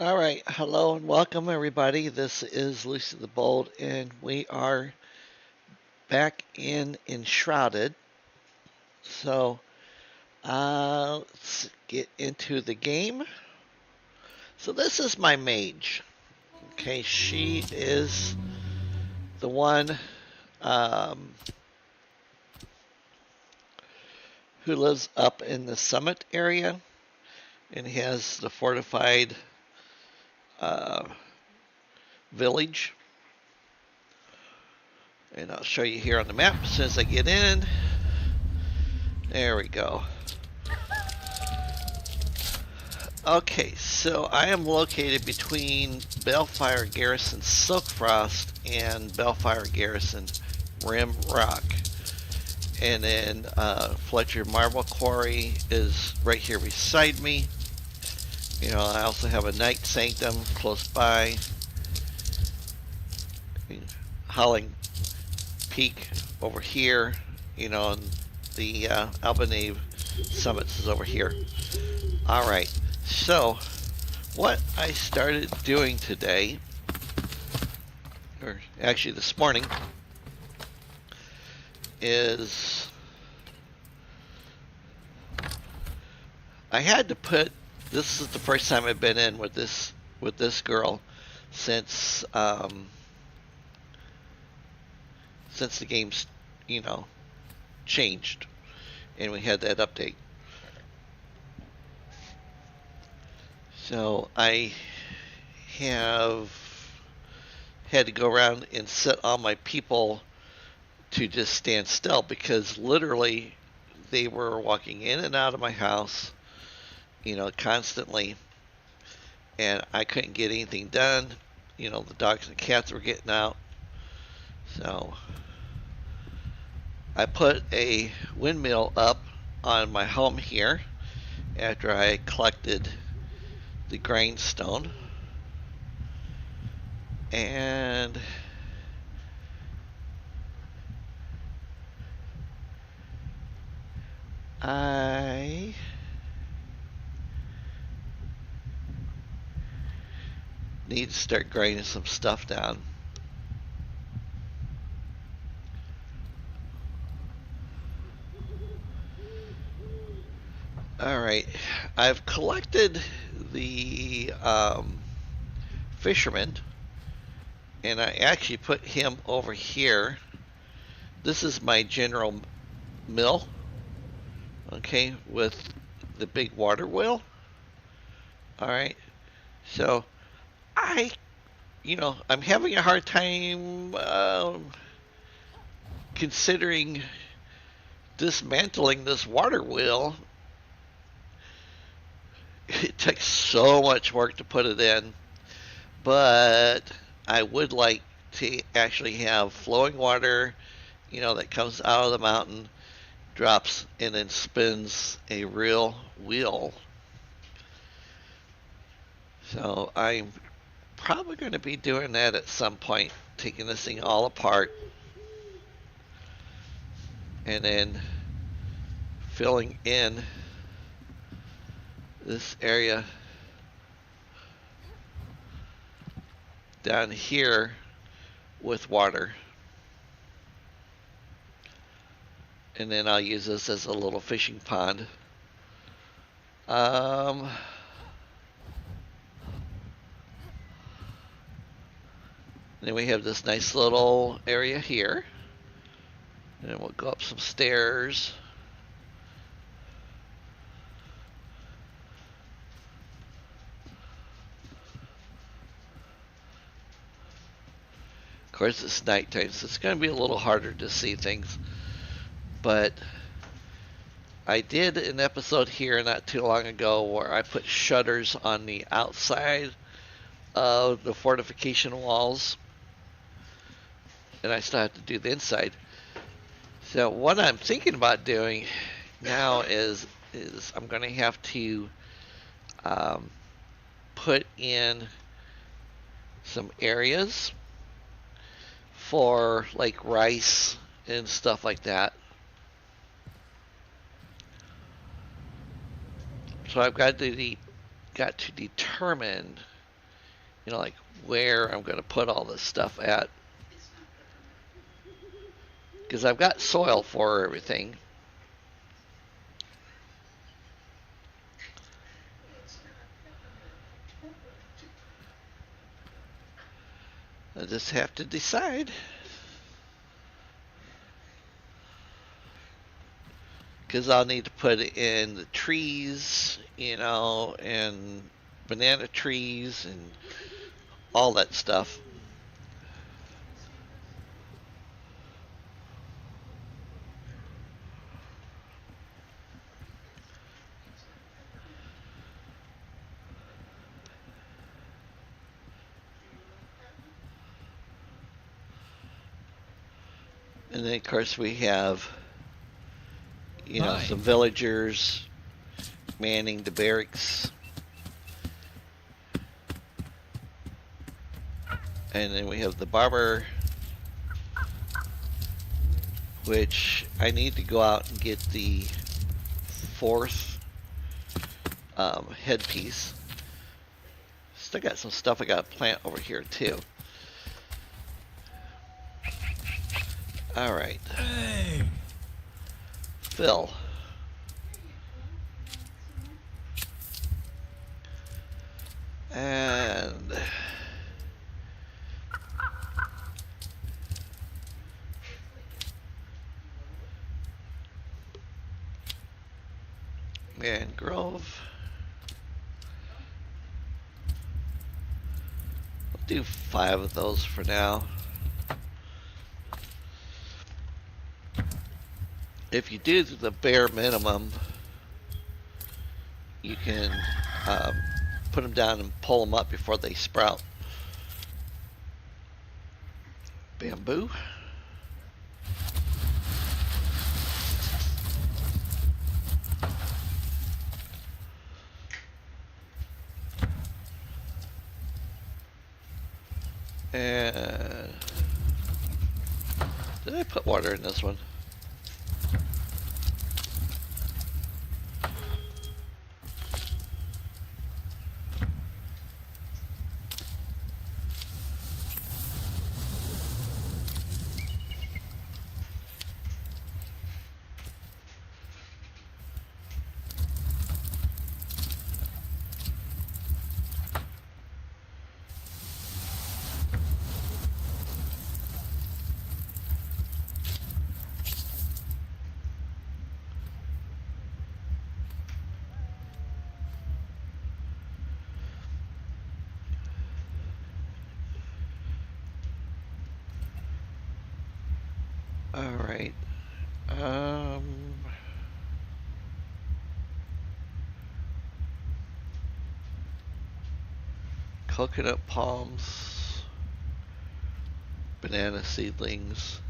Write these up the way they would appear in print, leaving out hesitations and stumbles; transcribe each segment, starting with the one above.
All right, hello and welcome everybody. This is Lucy the Bold, and we are back in Enshrouded. So let's get into the game. So this is my mage. Okay, she is the one um, who lives up in the summit area and has the fortified uh, village. And I'll show you here on the map as soon as I get in. There we go. Okay, so I am located between Bellfire Garrison Silkfrost and Bellfire Garrison Rim Rock. And then Fletcher Marble Quarry is right here beside me. You know, I also have a Night Sanctum close by. Howling Peak over here. You know, and the Albanave Summits is over here. Alright. So, what I started doing today, or actually this morning, is I had to put, this is the first time I've been in with this girl since the game's, you know, changed and we had that update. So I have had to go around and set all my people to just stand still because literally they were walking in and out of my house, you know, constantly, and I couldn't get anything done. You know, the dogs and cats were getting out. So I put a windmill up on my home here after I collected the grindstone, and I need to start grinding some stuff down. Alright, I've collected the fisherman, and I actually put him over here. This is my general mill, okay, with the big water wheel. Alright, so I'm having a hard time considering dismantling this water wheel. It takes so much work to put it in, but I would like to actually have flowing water, you know, that comes out of the mountain, drops, and then spins a real wheel. So I'm probably going to be doing that at some point, taking this thing all apart and then filling in this area down here with water, and then I'll use this as a little fishing pond. Then we have this nice little area here, and we'll go up some stairs. Of course, it's nighttime, so it's going to be a little harder to see things. But I did an episode here not too long ago where I put shutters on the outside of the fortification walls, and I still have to do the inside. So what I'm thinking about doing now is I'm going to have to put in some areas for like rice and stuff like that. So I've got to determine like where I'm going to put all this stuff at. Because I've got soil for everything. I just have to decide. Because I'll need to put in the trees, and banana trees and all that stuff. And then, of course, we have, some villagers manning the barracks. And then we have the barber, which I need to go out and get the 4th headpiece. Still got some stuff I got to plant over here, too. Alright. Hey. Phil. And mangrove. I'll do 5 of those for now. If you do the bare minimum, you can put them down and pull them up before they sprout. Bamboo. And did I put water in this one? Alright. Coconut palms, banana seedlings.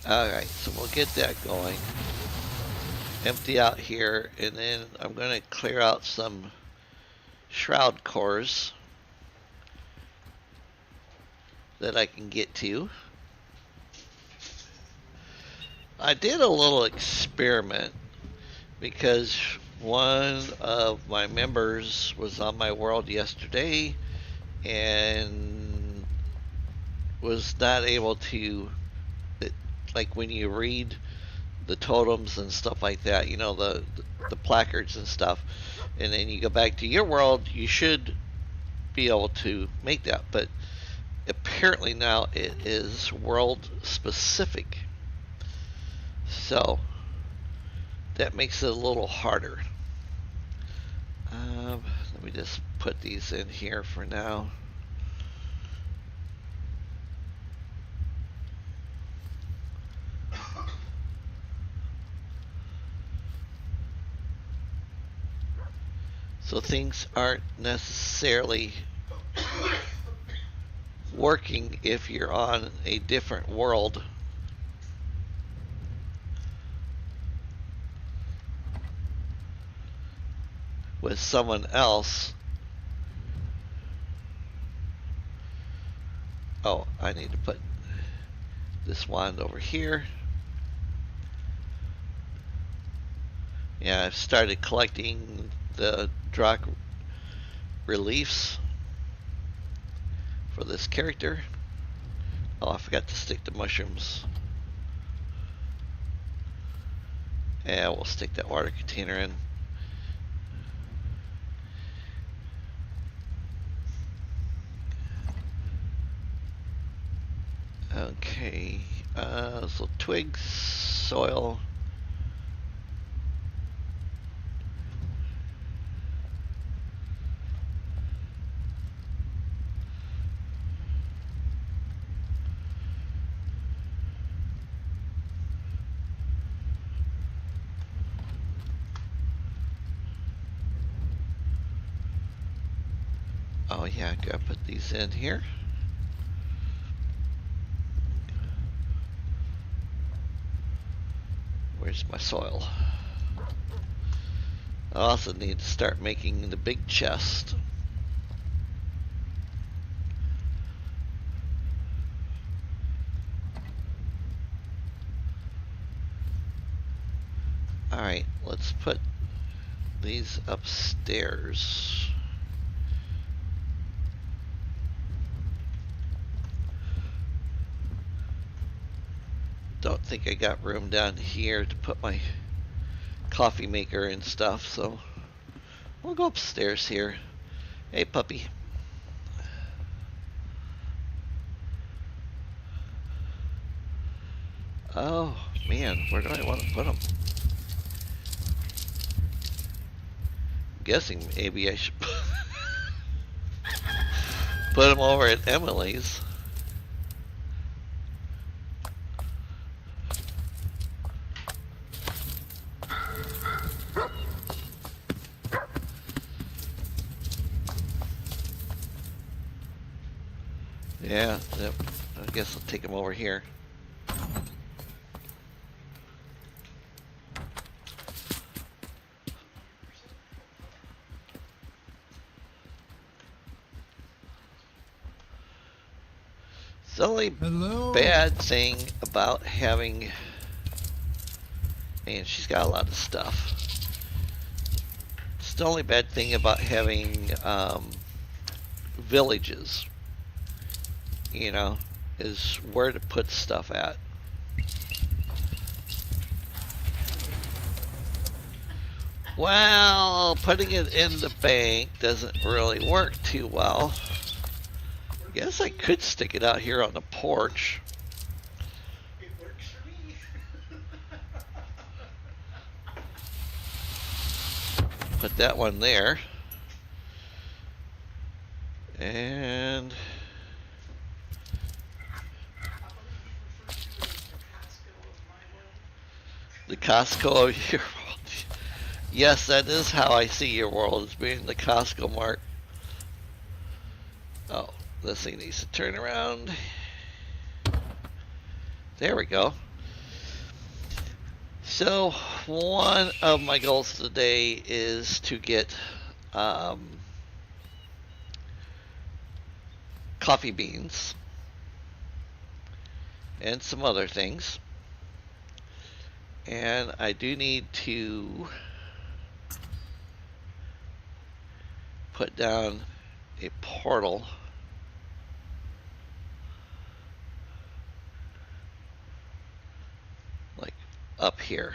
Alright, so we'll get that going. Empty out here, and then I'm going to clear out some shroud cores that I can get to. I did a little experiment because one of my members was on my world yesterday and was not able to, like when you read the totems and stuff like that, the placards and stuff, and then you go back to your world, you should be able to make that, but apparently now it is world specific, so that makes it a little harder. Let me just put these in here for now. So things aren't necessarily working if you're on a different world. With someone else. Oh, I need to put this wand over here. Yeah, I've started collecting the Drock reliefs for this character. Oh, I forgot to stick the mushrooms. Yeah, we'll stick that water container in. Okay, so twigs, soil. Oh yeah, gotta put these in here. Where's my soil? I also need to start making the big chest. Alright, let's put these upstairs. Don't think I got room down here to put my coffee maker and stuff, so we'll go upstairs here. Hey, puppy. Oh, man, where do I want to put them? I'm guessing maybe I should put them over at Emily's. Yeah, yep. I guess I'll take them over here. The only bad thing about having, and she's got a lot of stuff. It's the only bad thing about having villages, you know, is where to put stuff at. Well, putting it in the bank doesn't really work too well. I guess I could stick it out here on the porch. It works for me. Put that one there. And the Costco of your world. Yes, that is how I see your world, as being the Costco mart. Oh, this thing needs to turn around. There we go. So, one of my goals today is to get coffee beans and some other things. And I do need to put down a portal like up here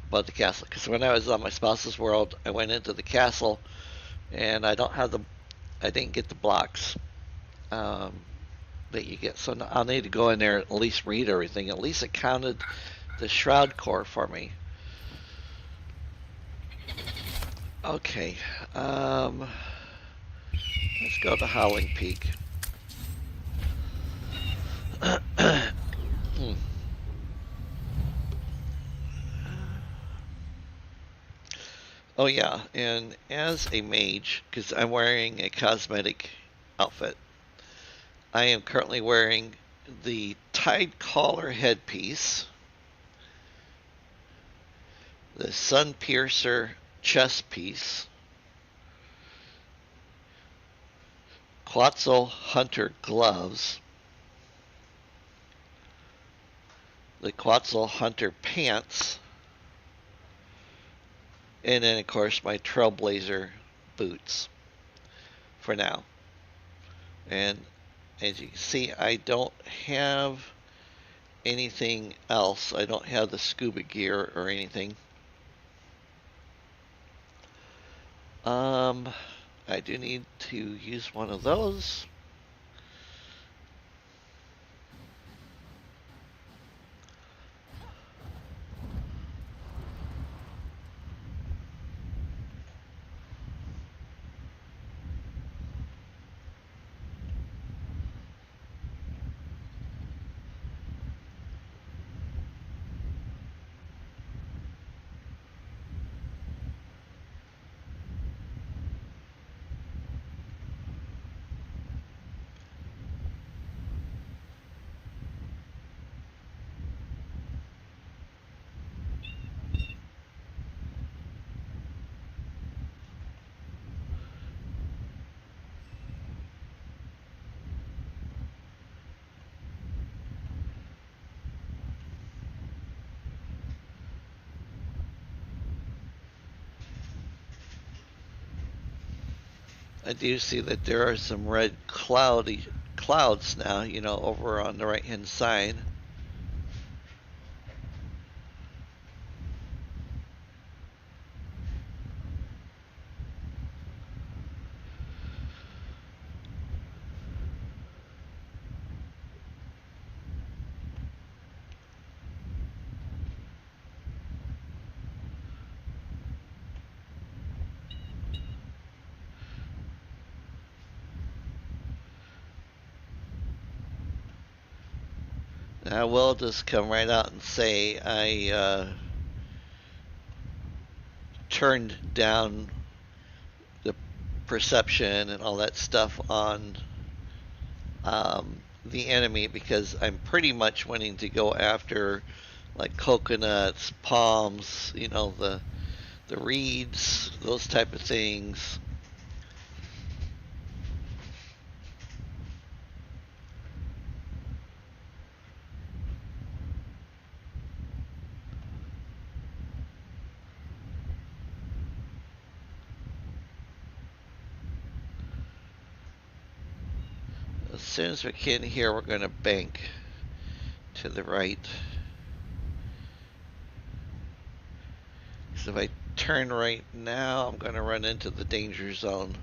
above the castle, because when I was on my spouse's world I went into the castle and I didn't get the blocks that you get, so I'll need to go in there and at least read everything. At least it counted the shroud core for me. Okay, let's go to Howling Peak. Oh yeah, and as a mage, because I'm wearing a cosmetic outfit, I am currently wearing the Tide Collar headpiece, the Sun Piercer chest piece, Quetzal Hunter gloves, the Quetzal Hunter pants, and then of course my Trailblazer boots for now. And as you can see, I don't have anything else. I don't have the scuba gear or anything. I do need to use one of those. I do see that there are some red clouds now, you know, over on the right hand side. I will just come right out and say I turned down the perception and all that stuff on the enemy because I'm pretty much wanting to go after like coconuts, palms, you know, the reeds, those type of things. As soon as we can here, we're going to bank to the right. Because if I turn right now, I'm going to run into the danger zone.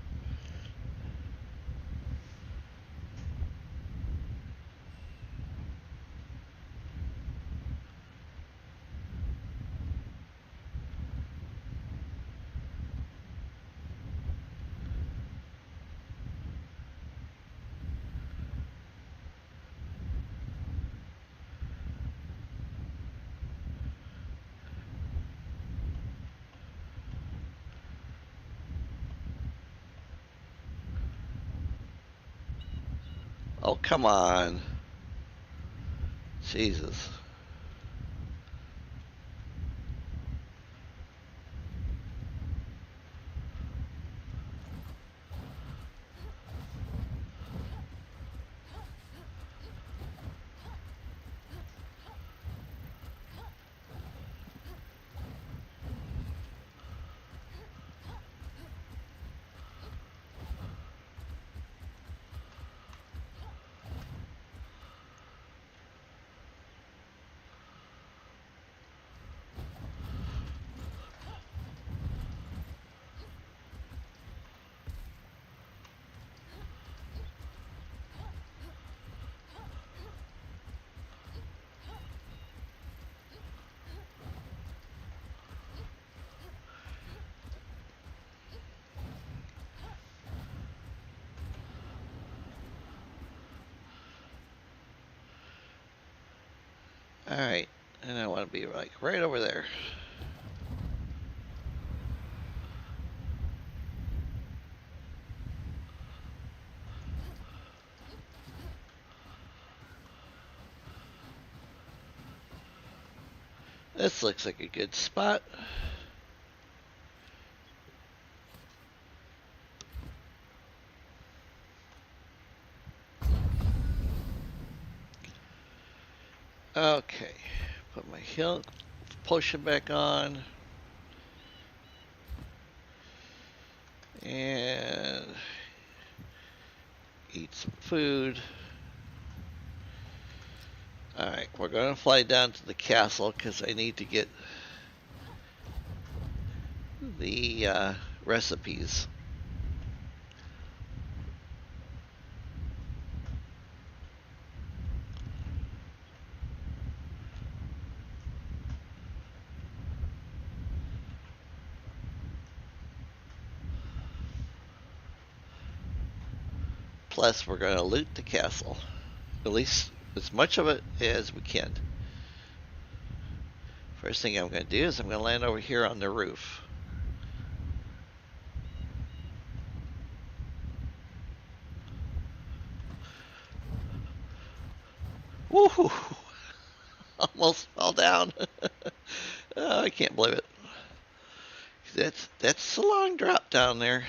Oh, come on. Jesus. Alright, and I want to be like right over there. This looks like a good spot. Okay, put my heal potion back on. And eat some food. Alright, we're going to fly down to the castle because I need to get the recipes. Plus, we're going to loot the castle. At least as much of it as we can. First thing I'm going to do is I'm going to land over here on the roof. Woohoo! Almost fell down. Oh, I can't believe it. That's a long drop down there.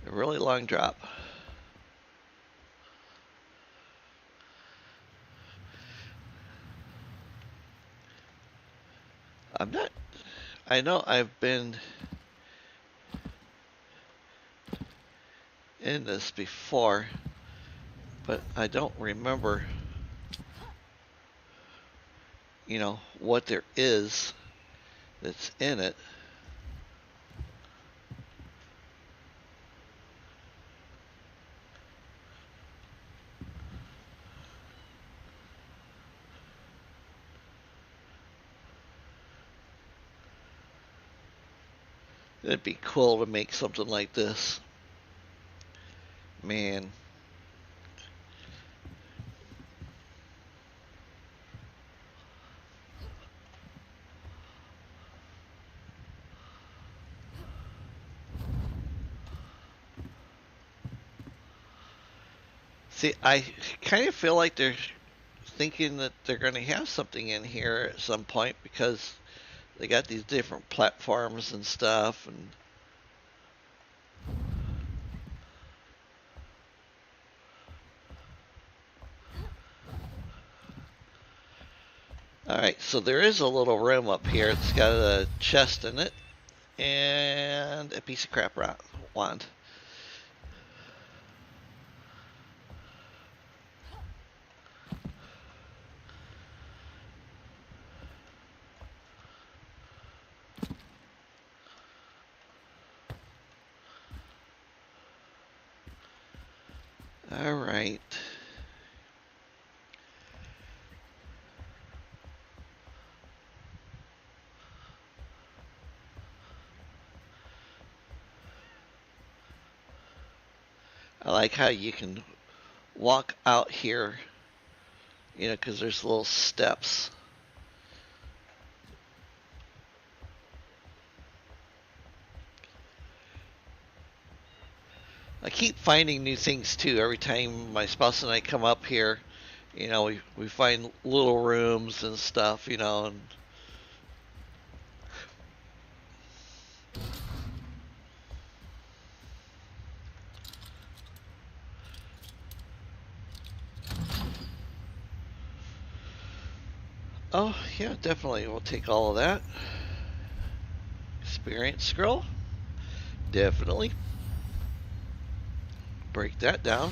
A really long drop. I know I've been in this before, but I don't remember, what there is that's in it. It'd be cool to make something like this. Man. See, I kind of feel like they're thinking that they're going to have something in here at some point because they got these different platforms and stuff, and alright, so there is a little room up here. It's got a chest in it and a piece of crap wand. Alright. I like how you can walk out here, because there's little steps. I keep finding new things too. Every time my spouse and I come up here, we find little rooms and stuff, and oh, yeah, definitely. We'll take all of that. Experience scroll. Definitely. Break that down.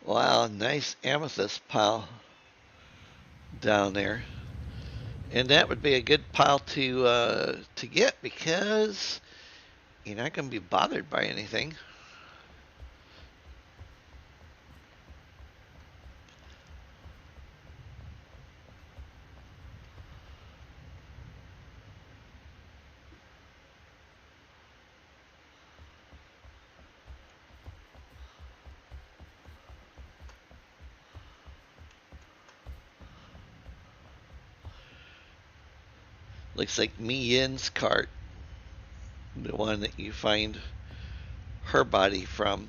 Wow, nice amethyst pile down there. And that would be a good pile to get because you're not going to be bothered by anything. Looks like Mi Yin's cart, the one that you find her body from.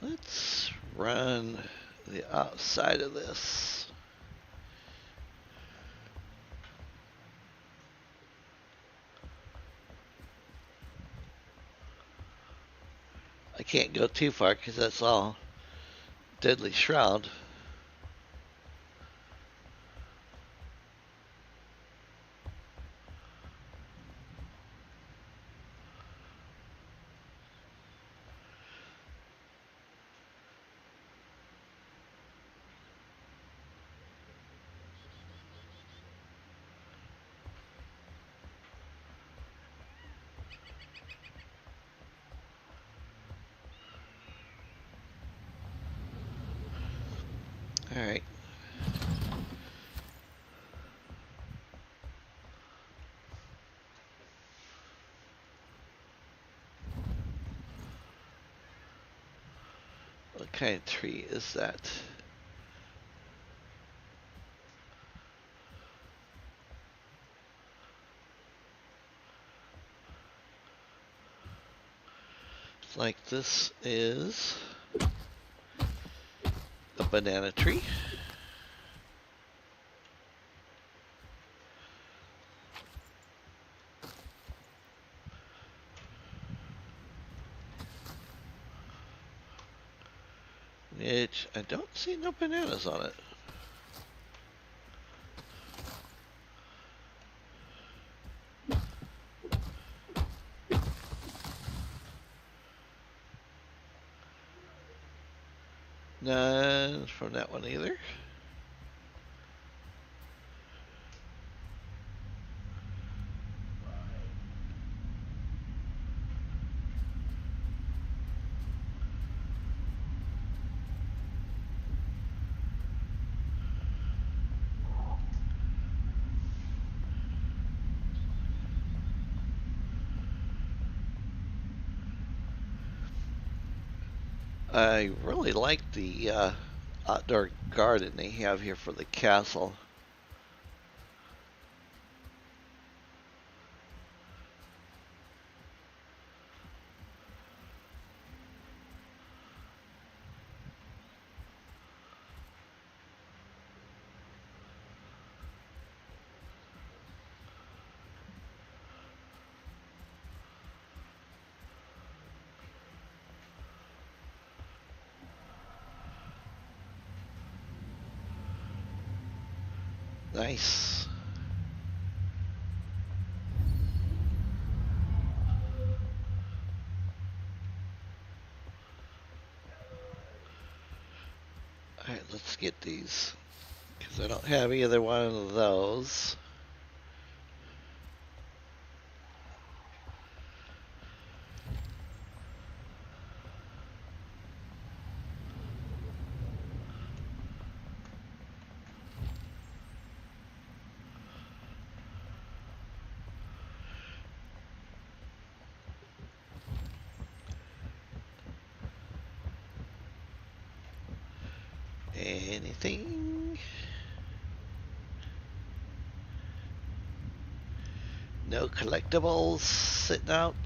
Let's run the outside of this. I can't go too far because that's all deadly shroud. All right. What kind of tree is that? It's like this is a banana tree. Which I don't see no bananas on it. None from that one either. I really like the outdoor garden they have here for the castle. Nice. Alright, let's get these. Because I don't have either one of those. Anything? No collectibles sitting out?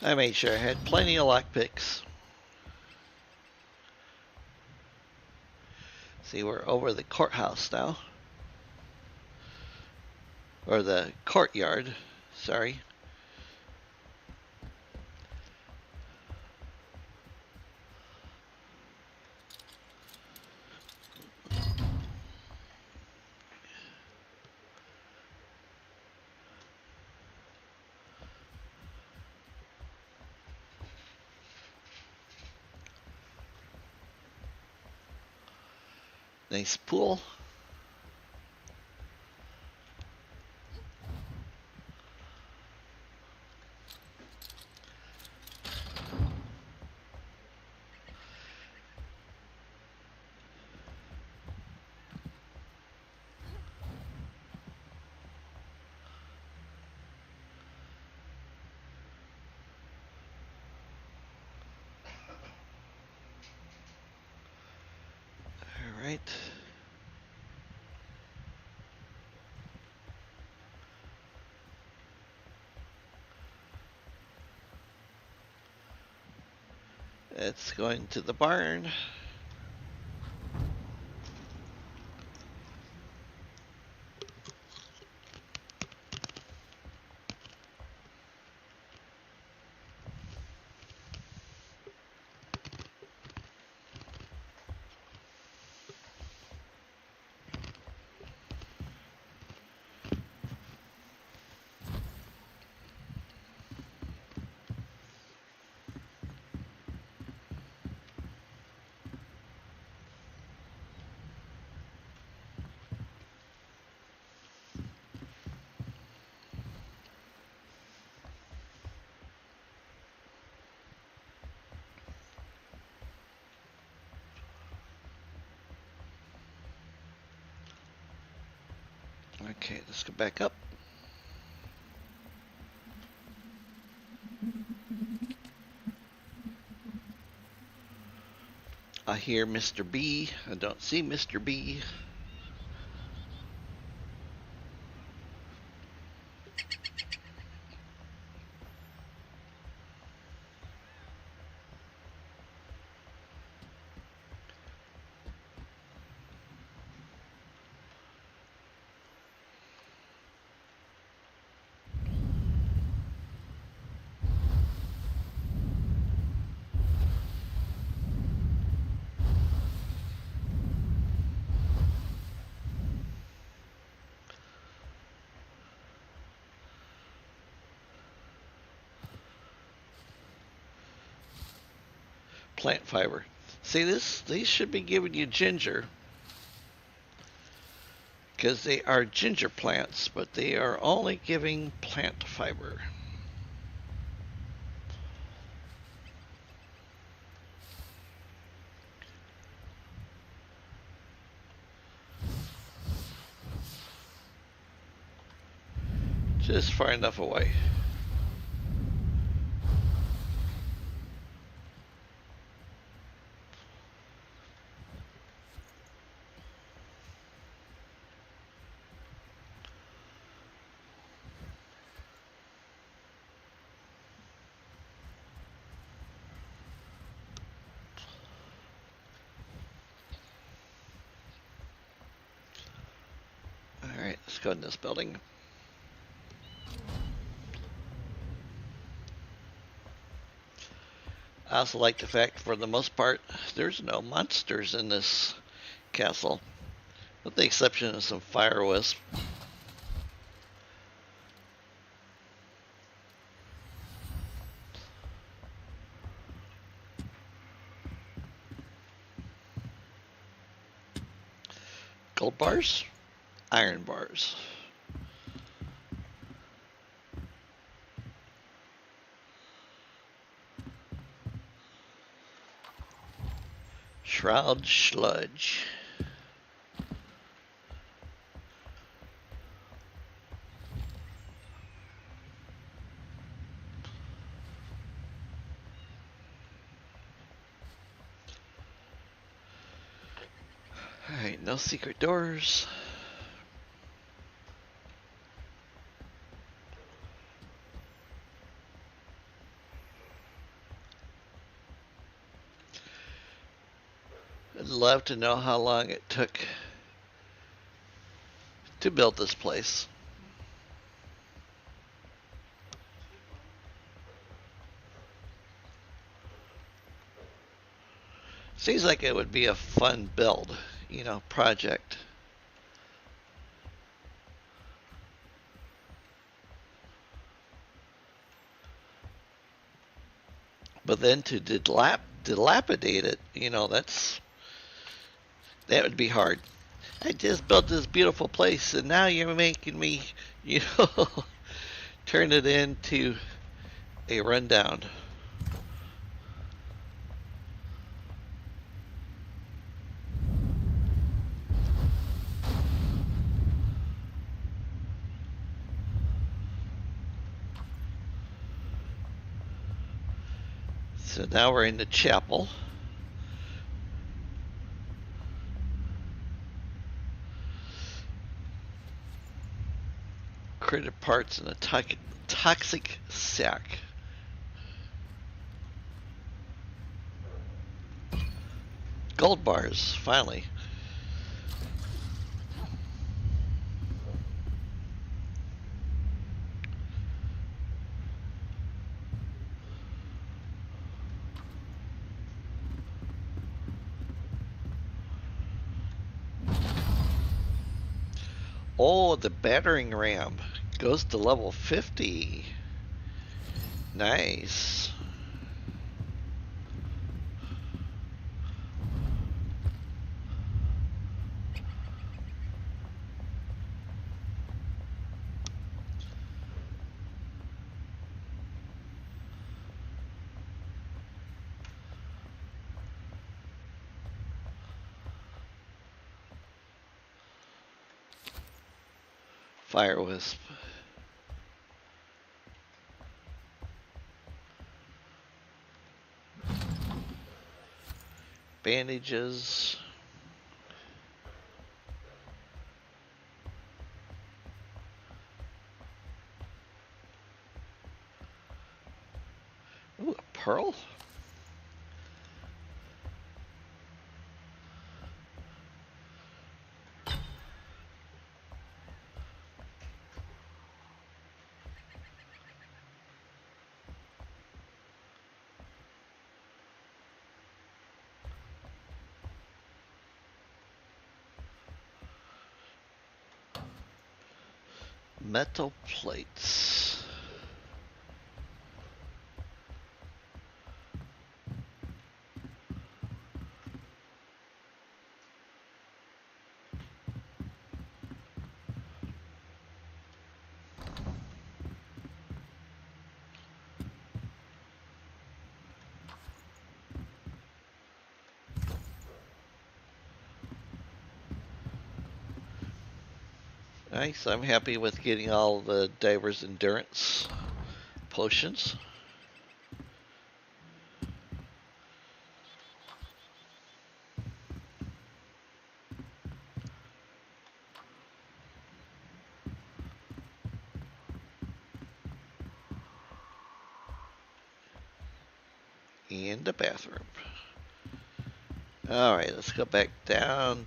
I made sure I had plenty of lockpicks. See, we're over the courthouse now. Or the courtyard, sorry. Nice pool. It's going to the barn. Okay, let's go back up. I hear Mr. B. I don't see Mr. B. Plant fiber. See this? These should be giving you ginger because they are ginger plants, but they are only giving plant fiber. Just far enough away. Alright, let's go in this building. I also like the fact, for the most part, there's no monsters in this castle, with the exception of some fire wisps. Gold bars, iron bars. Shroud sludge. Alright, no secret doors. I'd love to know how long it took to build this place. Seems like it would be a fun build, you know, project. But then to dilapidate it, you know, that would be hard. I just built this beautiful place, and now you're making me, you know, turn it into a rundown. So now we're in the chapel. Critter parts in a toxic sack. gold bars, finally. Oh, the battering ram goes to level 50. Nice. Fire wisp. Bandages. Ooh, a pearl? Metal plates. Nice, I'm happy with getting all the diver's endurance potions. And the bathroom. Alright, let's go back down.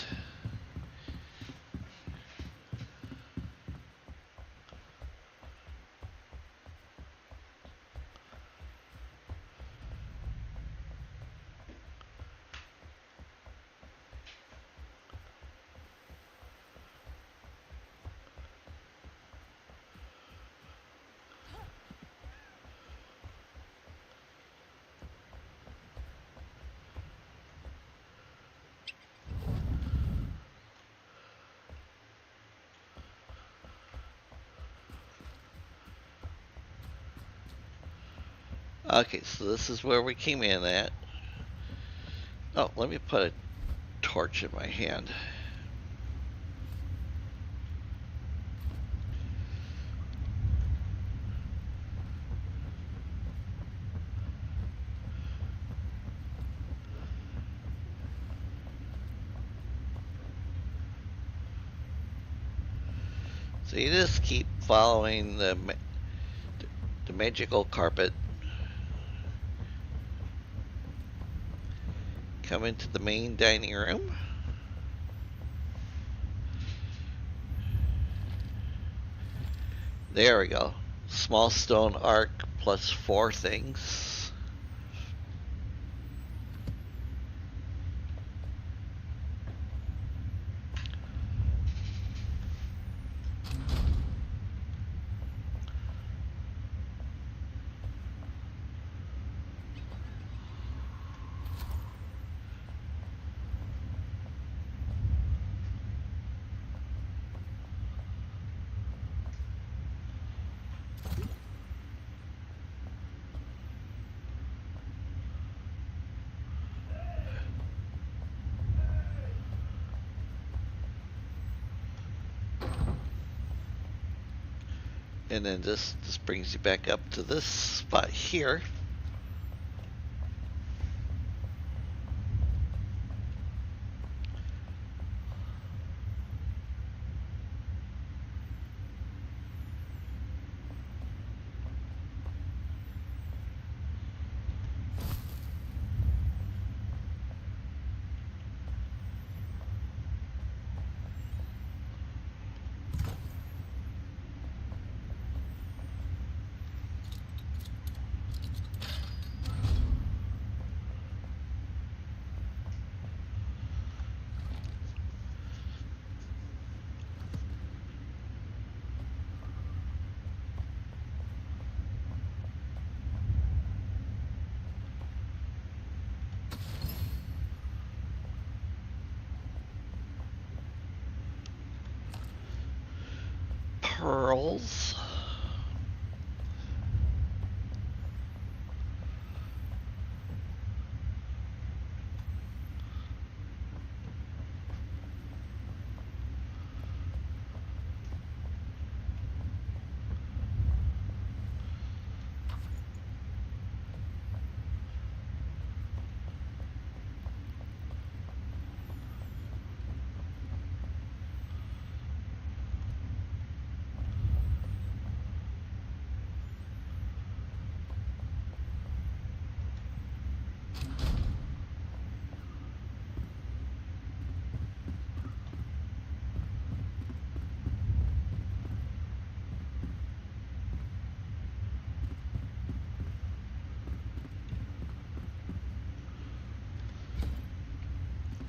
Okay, so this is where we came in at. Oh, let me put a torch in my hand. So you just keep following the magical carpet. Come into the main dining room. There we go. Small stone arc plus 4 things. And then this brings you back up to this spot here. pearls.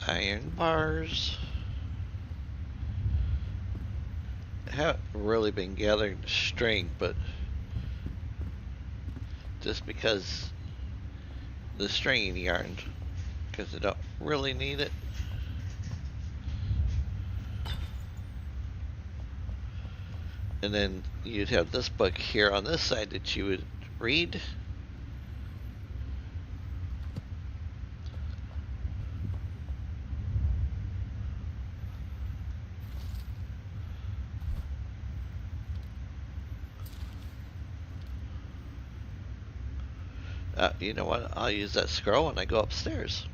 Iron bars. I haven't really been gathering the string, but just because the stringing yarn, because I don't really need it. And then you'd have this book here on this side that you would read. You know what? I'll use that scroll when I go upstairs.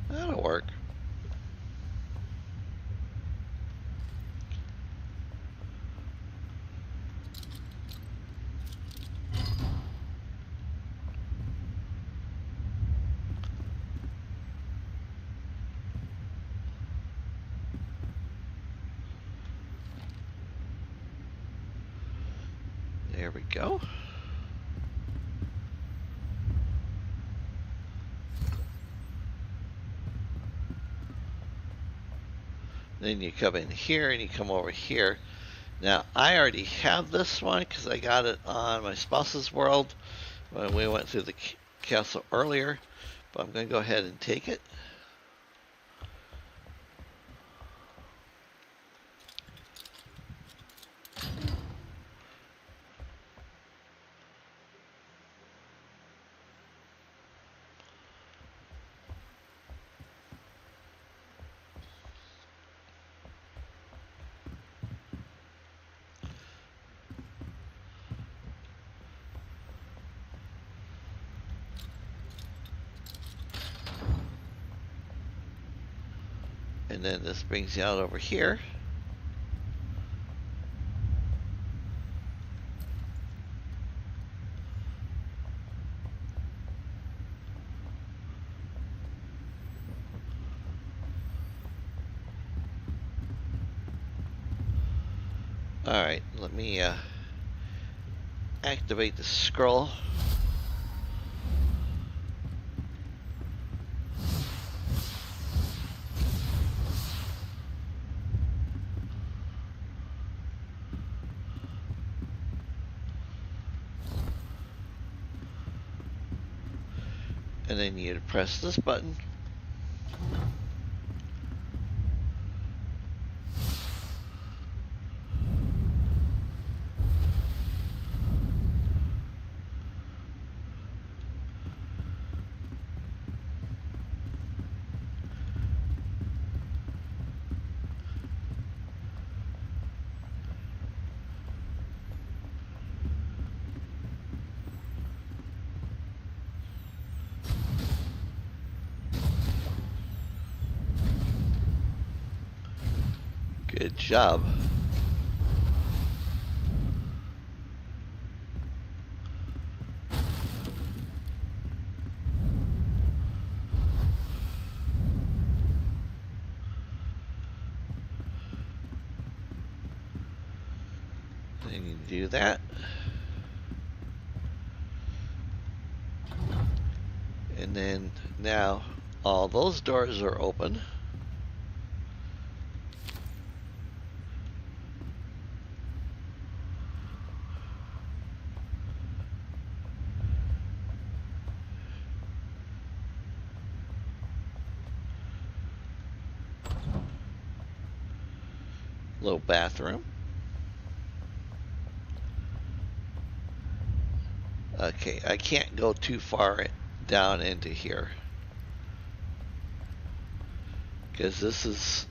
That'll work. There we go. Then you come in here and you come over here. Now, I already have this one because I got it on my spouse's world when we went through the castle earlier. But I'm going to go ahead and take it. And then this brings you out over here. Alright, let me activate the scroll. And then you press this button. Good job. Then you do that. And then now all those doors are open. Little bathroom. Okay, I can't go too far down into here, because this is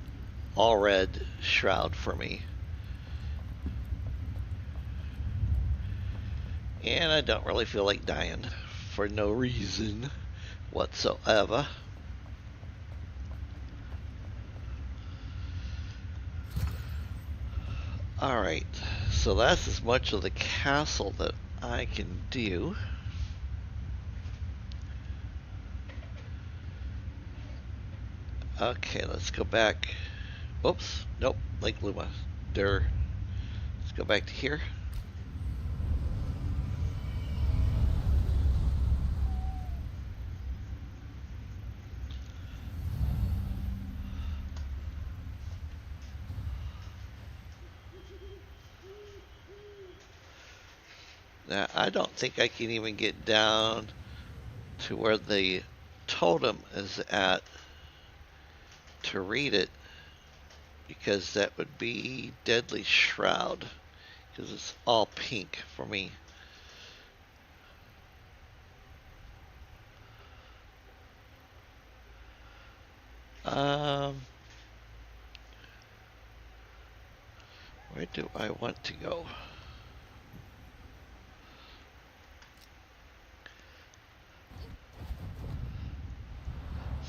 all red shroud for me. And I don't really feel like dying for no reason whatsoever. Alright, so that's as much of the castle that I can do. Okay, let's go back. Oops, nope, Lake Luma. There. Let's go back to here. Now, I don't think I can even get down to where the totem is at to read it, because that would be Deadly Shroud, because it's all pink for me. Where do I want to go?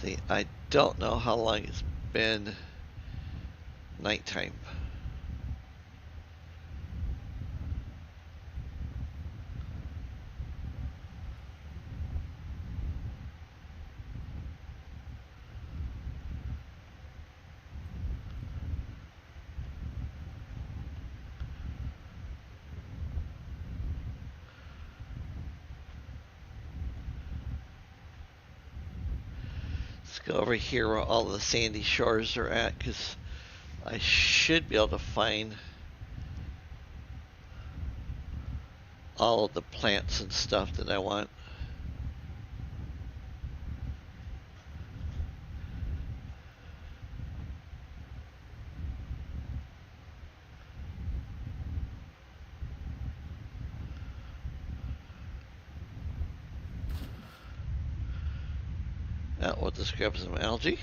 See, I don't know how long it's been nighttime. Let's go over here where all the sandy shores are at, because I should be able to find all of the plants and stuff that I want. Now we'll just grab some algae.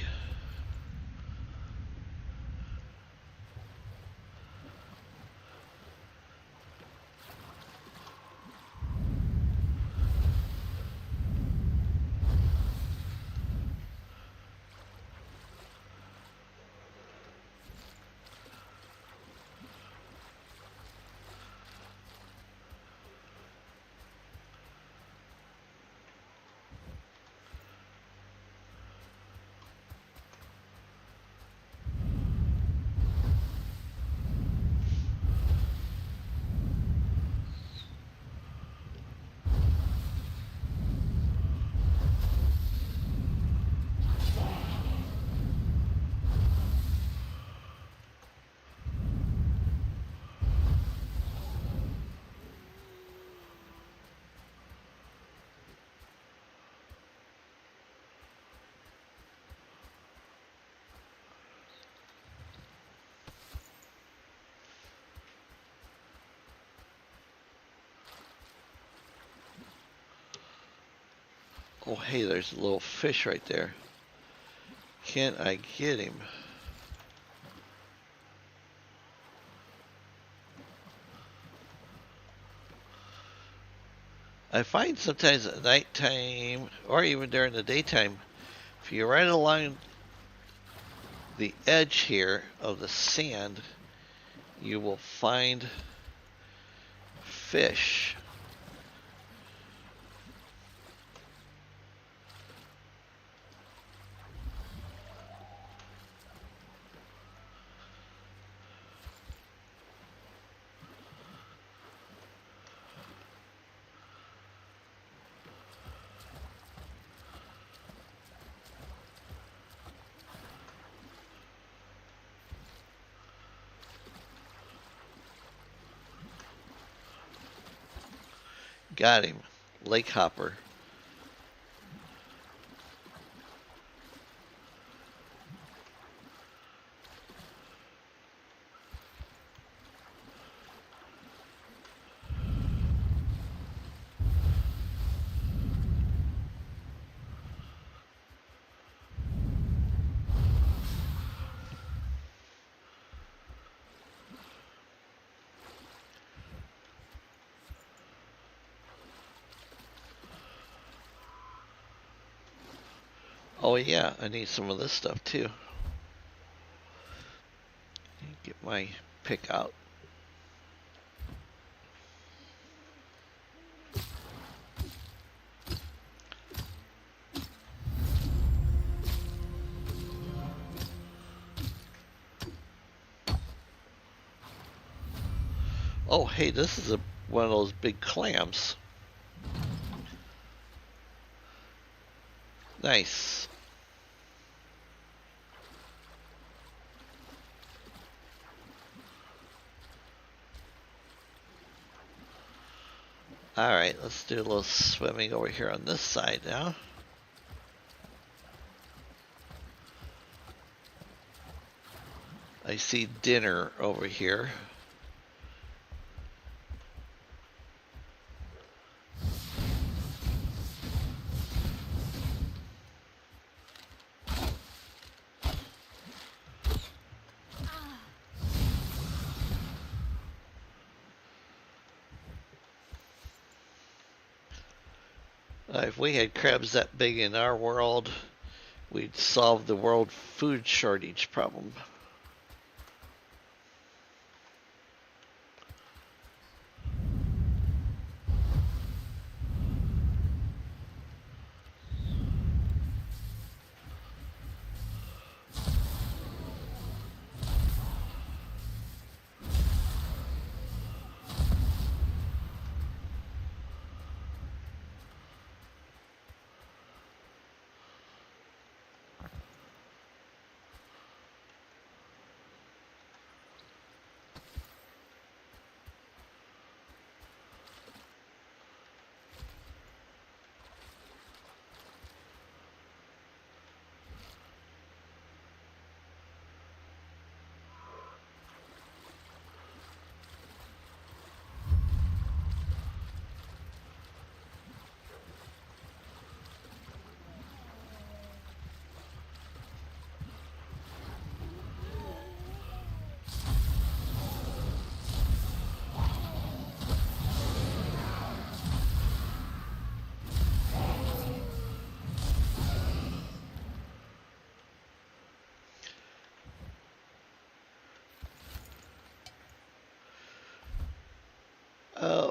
Oh, hey, there's a little fish right there. Can I get him? I find sometimes at nighttime, or even during the daytime, if you're right along the edge here of the sand, you will find fish. Got him. Lake hopper. Oh yeah, I need some of this stuff too. Get my pick out. Oh hey, this is one of those big clams. Nice. Alright, let's do a little swimming over here on this side now. I see dinner over here. If we had crabs that big in our world, we'd solve the world food shortage problem.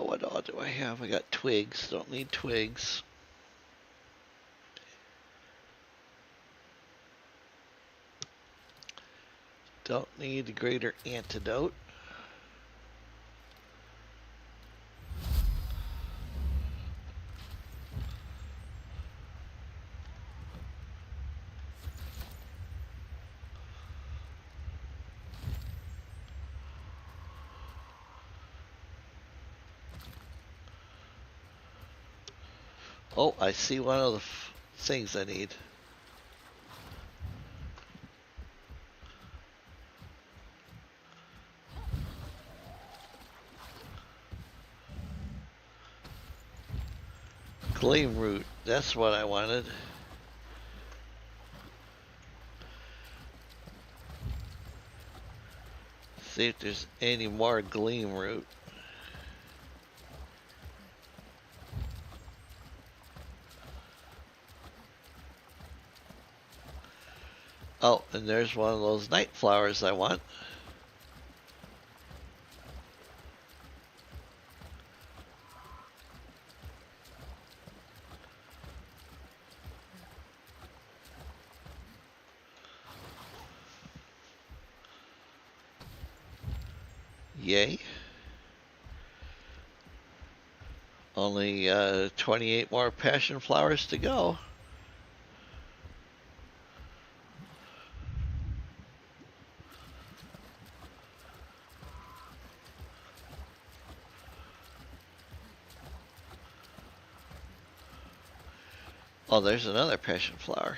What all do I have? I got twigs. Don't need twigs. Don't need a greater antidote. Oh, I see one of the things I need. Gleam root, that's what I wanted. See if there's any more gleam root. Oh, and there's one of those night flowers I want. Yay. Only 28 more passion flowers to go. Oh, there's another passion flower.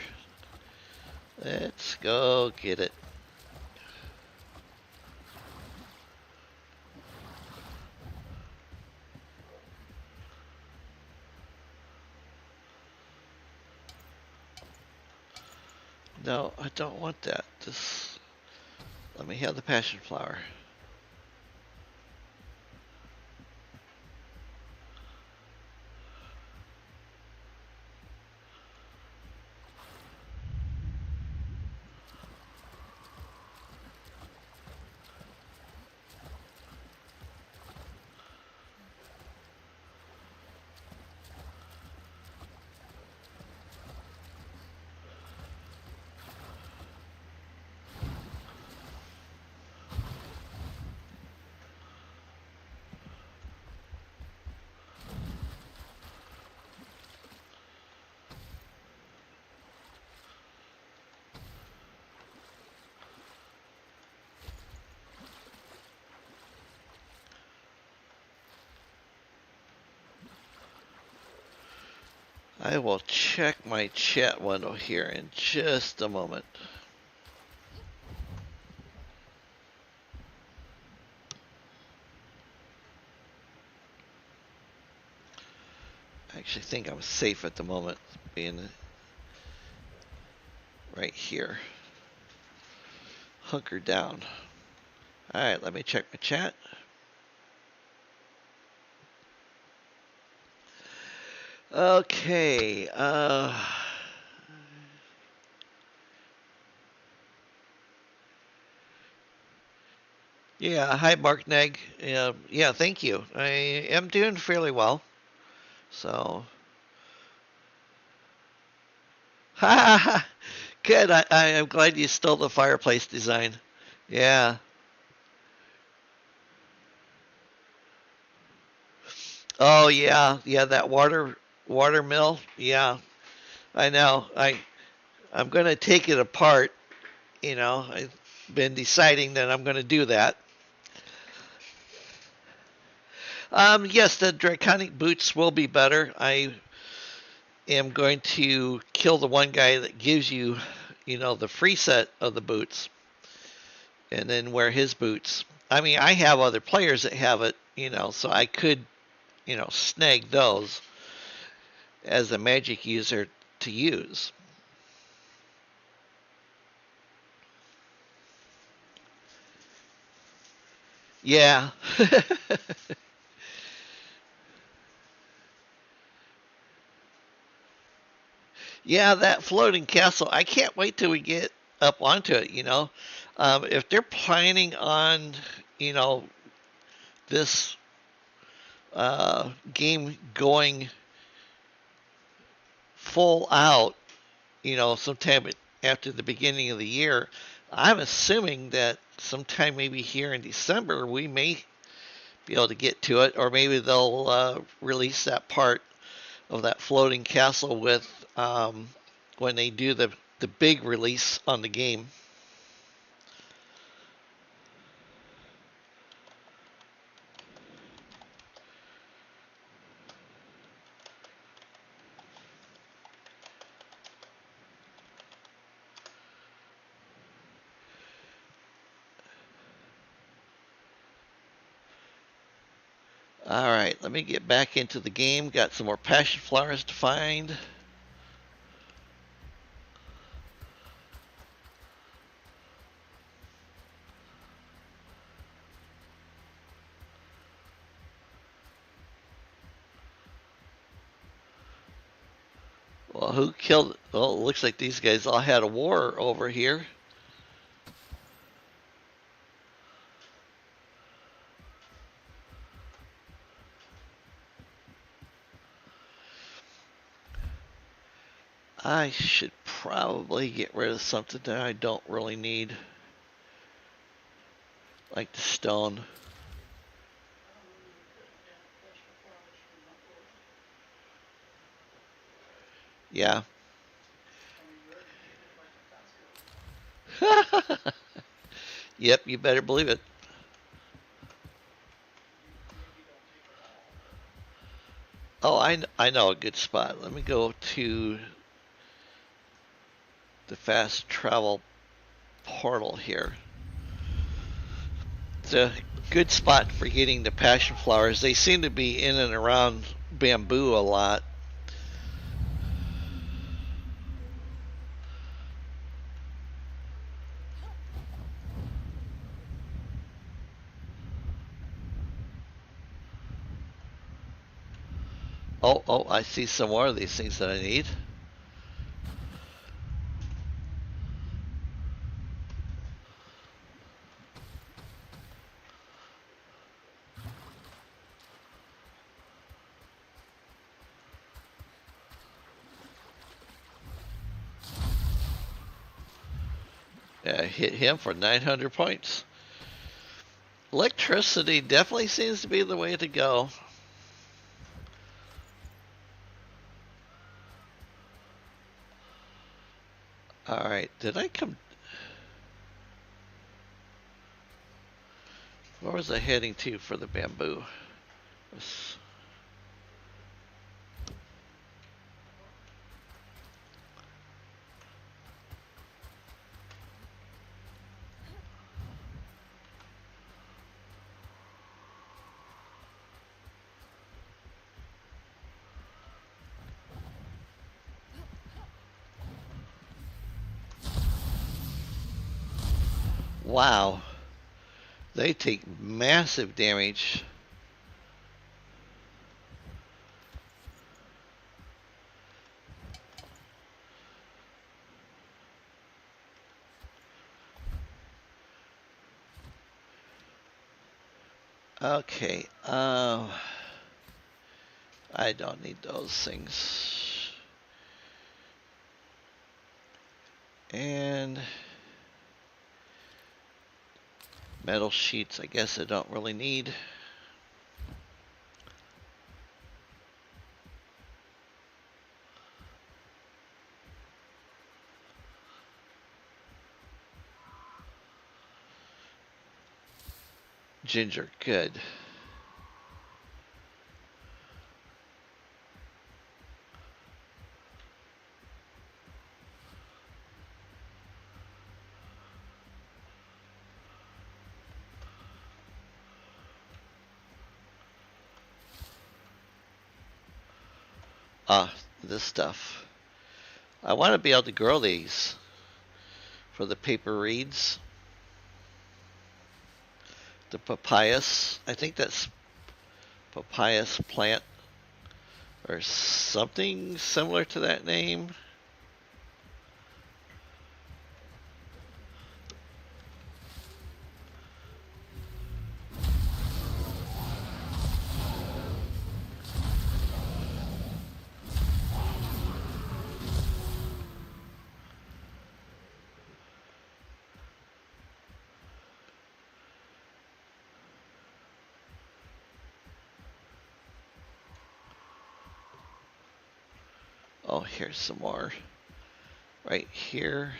Let's go get it. No, I don't want that. Just let me have the passion flower. I will check my chat window here in just a moment. I actually think I'm safe at the moment, being right here. Hunkered down. Alright, let me check my chat. Okay, yeah, hi Mark Neg. Yeah, thank you. I am doing fairly well. So, ha ha ha. Good. I am glad you stole the fireplace design. Yeah. Oh yeah, yeah. That water mill. Yeah, I know. I'm gonna take it apart. I've been deciding that I'm gonna do that. Yes, the draconic boots will be better. I am going to kill the one guy that gives you, the free set of the boots, and then wear his boots. I mean, I have other players that have it, so I could, snag those as a magic user to use. Yeah. Yeah, that floating castle. I can't wait till we get up onto it. If they're planning on, you know, this game going full out, sometime after the beginning of the year, I'm assuming that sometime maybe here in December we may be able to get to it, or maybe they'll release that part of that floating castle with when they do the big release on the game. All right, let me get back into the game. Got some more passion flowers to find. Well, who killed? Well, it looks like these guys all had a war over here. I should probably get rid of something that I don't really need, like the stone. Yeah. Yep, you better believe it. Oh, I know a good spot. Let me go to the fast travel portal here. It's a good spot for getting the passion flowers. They seem to be in and around bamboo a lot. Oh, I see some more of these things that I need. Hit him for 900 points. Electricity definitely seems to be the way to go. Alright, did I come... Where was I heading to for the bamboo? Wow. They take massive damage. Okay, I don't need those things. And metal sheets, I guess I don't really need. Ginger, good. Ah, this stuff. I want to be able to grow these for the paper reeds. The papayas. I think that's papayas plant or something similar to that name. Oh, here's some more. Right here.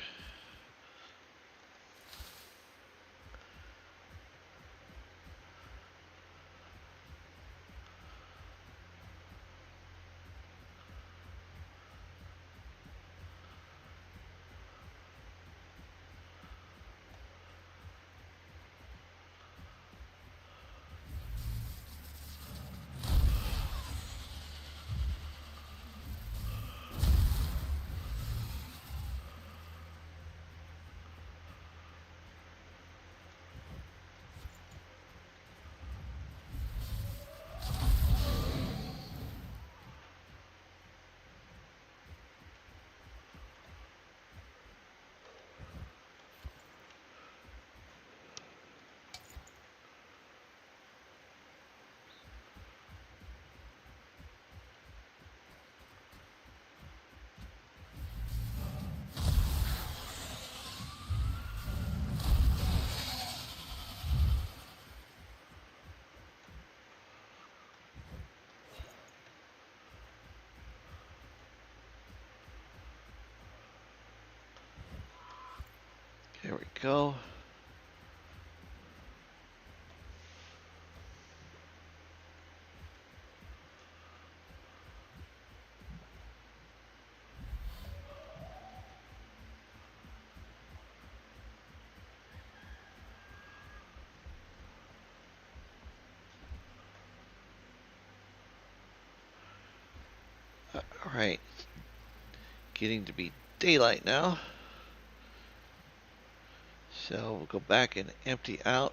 There we go. Alright. Getting to be daylight now. So we'll go back and empty out.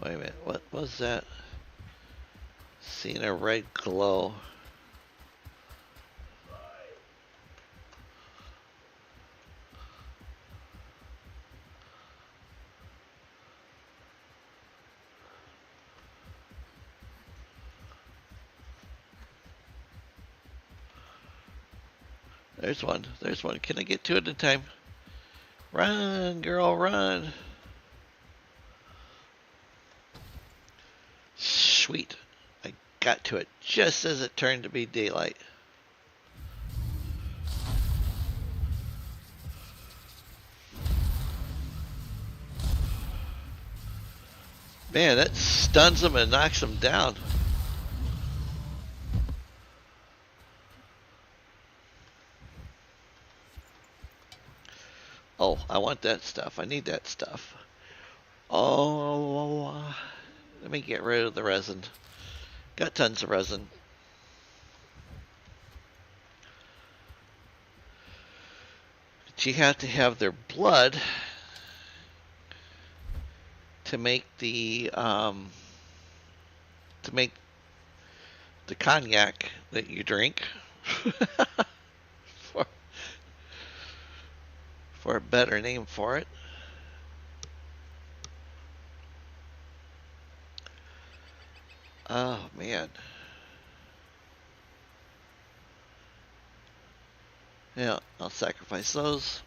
Wait a minute, what was that? Seeing a red glow. There's one. There's one. Can I get to it in time? Run, girl, run. Sweet. I got to it just as it turned to be daylight. Man, that stuns them and knocks them down. Oh, I want that stuff. I need that stuff. Oh, let me get rid of the resin. Got tons of resin. But you have to have their blood to make the cognac that you drink. for a better name for it. Oh man. Yeah, I'll sacrifice those.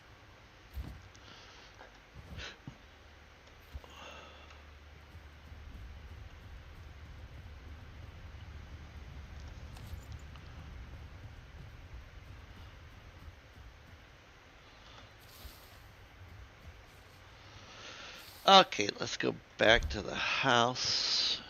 Okay, let's go back to the house.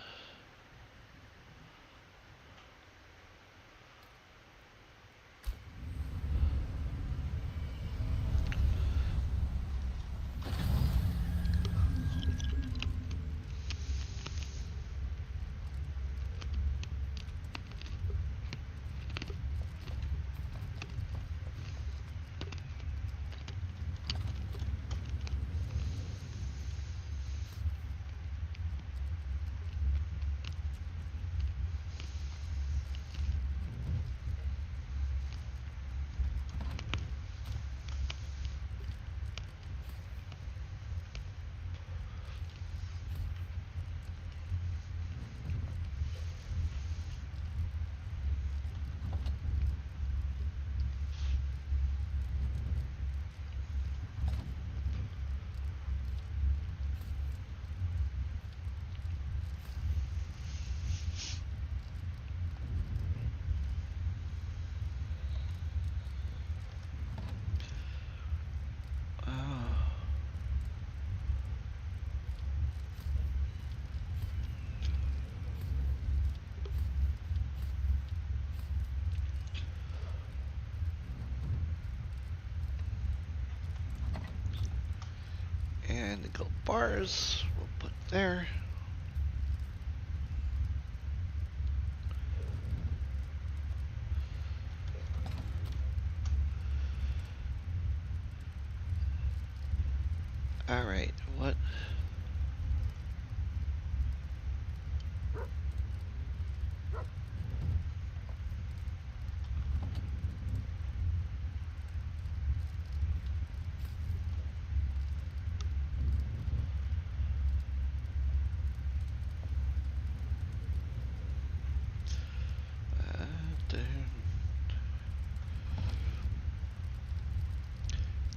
And the gold bars we'll put there. All right, what?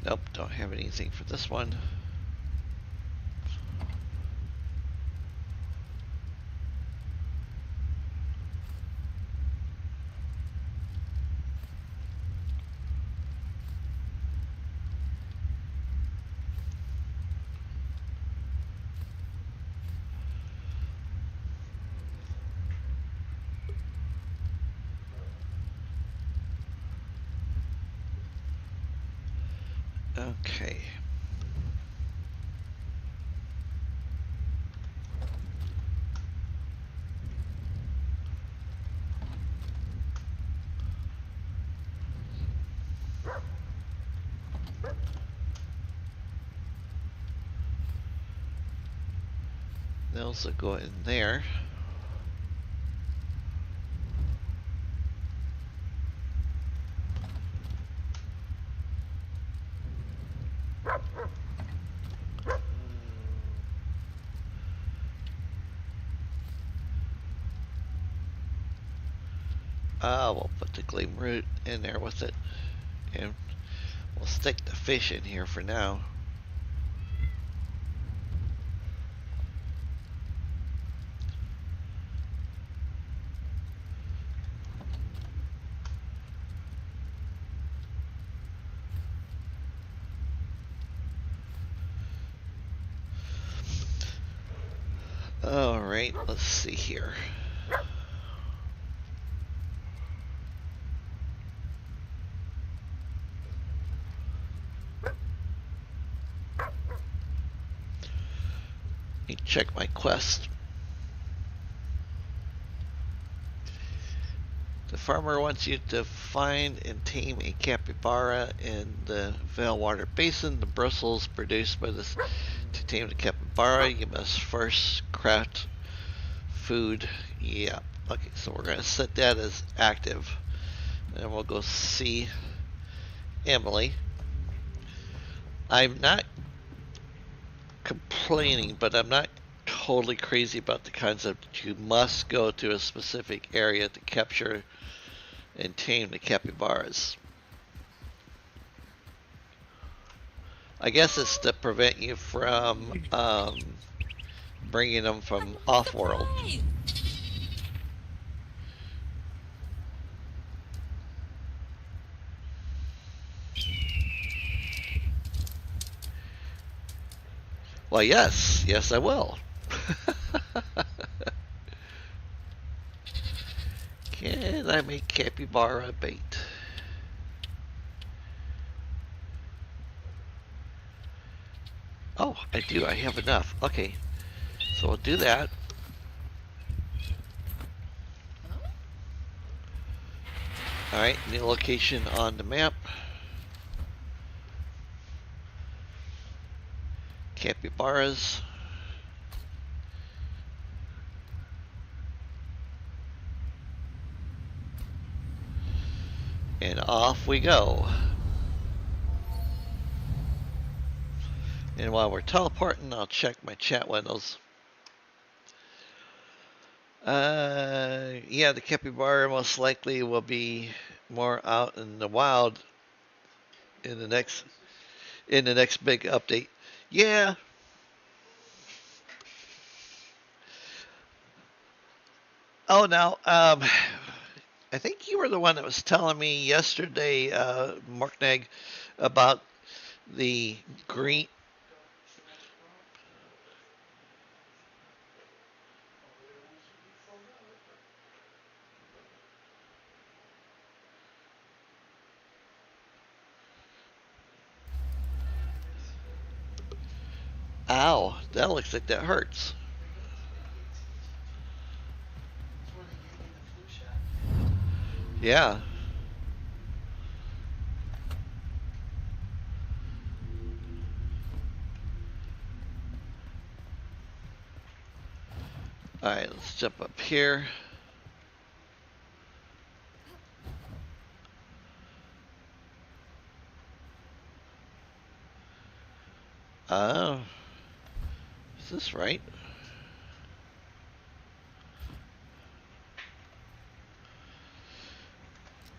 Nope, don't have anything for this one. Okay. Those will go in there. We'll put the gleam root in there with it, and we'll stick the fish in here for now. All right, let's see here. Let me check my quest. The farmer wants you to find and tame a capybara in the Veilwater Basin. The bristles produced by this to tame the capybara, you must first craft food. Yeah. Okay, so we're going to set that as active. And we'll go see Emily. I'm not complaining, but I'm not totally crazy about the concept that you must go to a specific area to capture and tame the capybaras. I guess it's to prevent you from bringing them from off-world. Well, yes. Yes, I will. Can I make capybara bait? Oh, I do. I have enough. Okay. So we'll do that. Alright, new location on the map. Capybaras. And off we go. And while we're teleporting, I'll check my chat windows. Yeah, the capybara most likely will be more out in the wild in the next big update. Yeah. Oh, now, I think you were the one that was telling me yesterday, Marknag, about the green. Ow, that looks like that hurts. Yeah. Alright, let's jump up here. Is this right?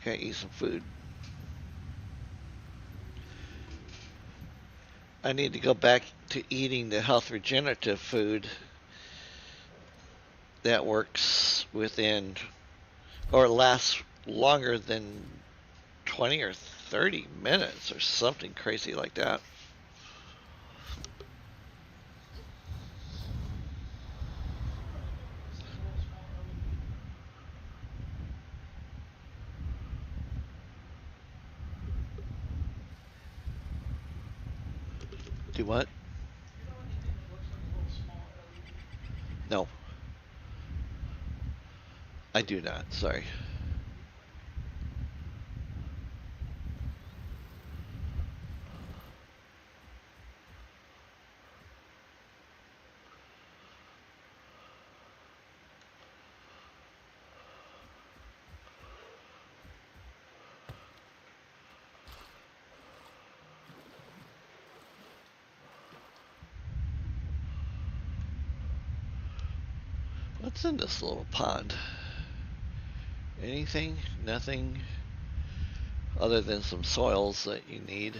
Okay, eat some food. I need to go back to eating the health regenerative food that works within or lasts longer than 20 or 30 minutes or something crazy like that. Do what? No. I do not, sorry. What's in this little pond? Anything? Nothing other than some soils that you need.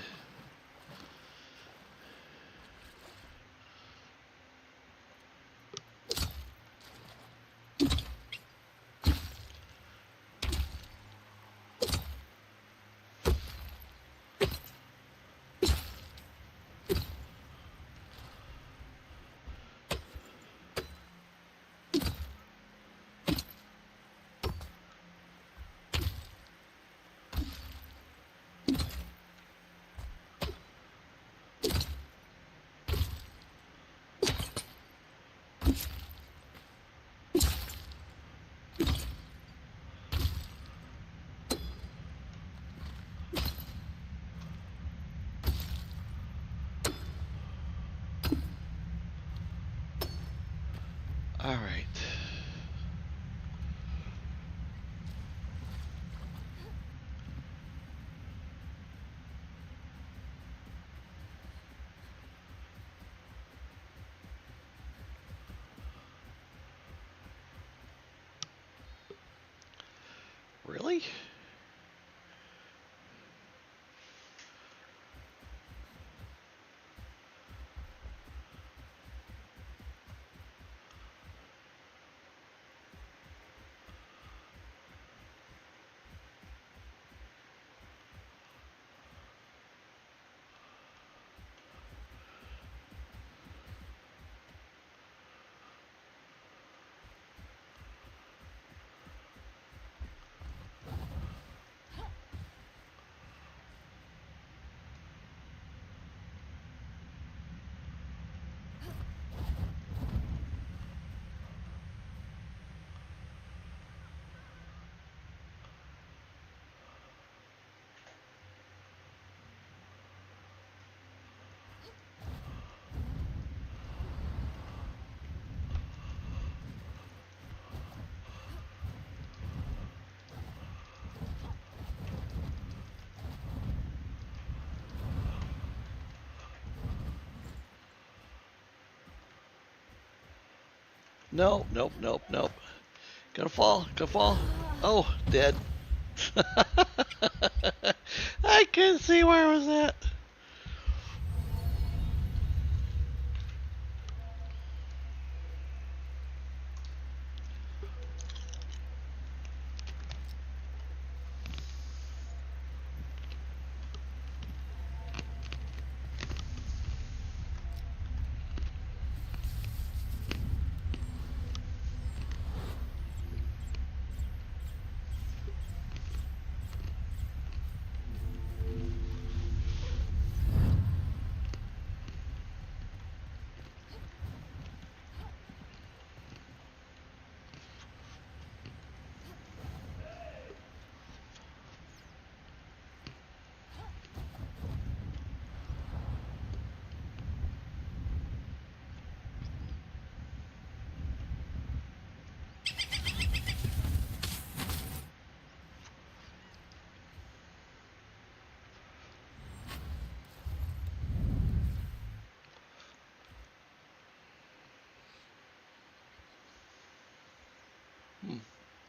All right. Really? No, nope, nope, nope. Gonna fall, gonna fall. Oh, dead. I couldn't see where I was at.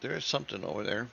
There is something over there.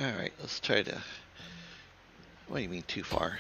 All right, let's try to. What do you mean too far?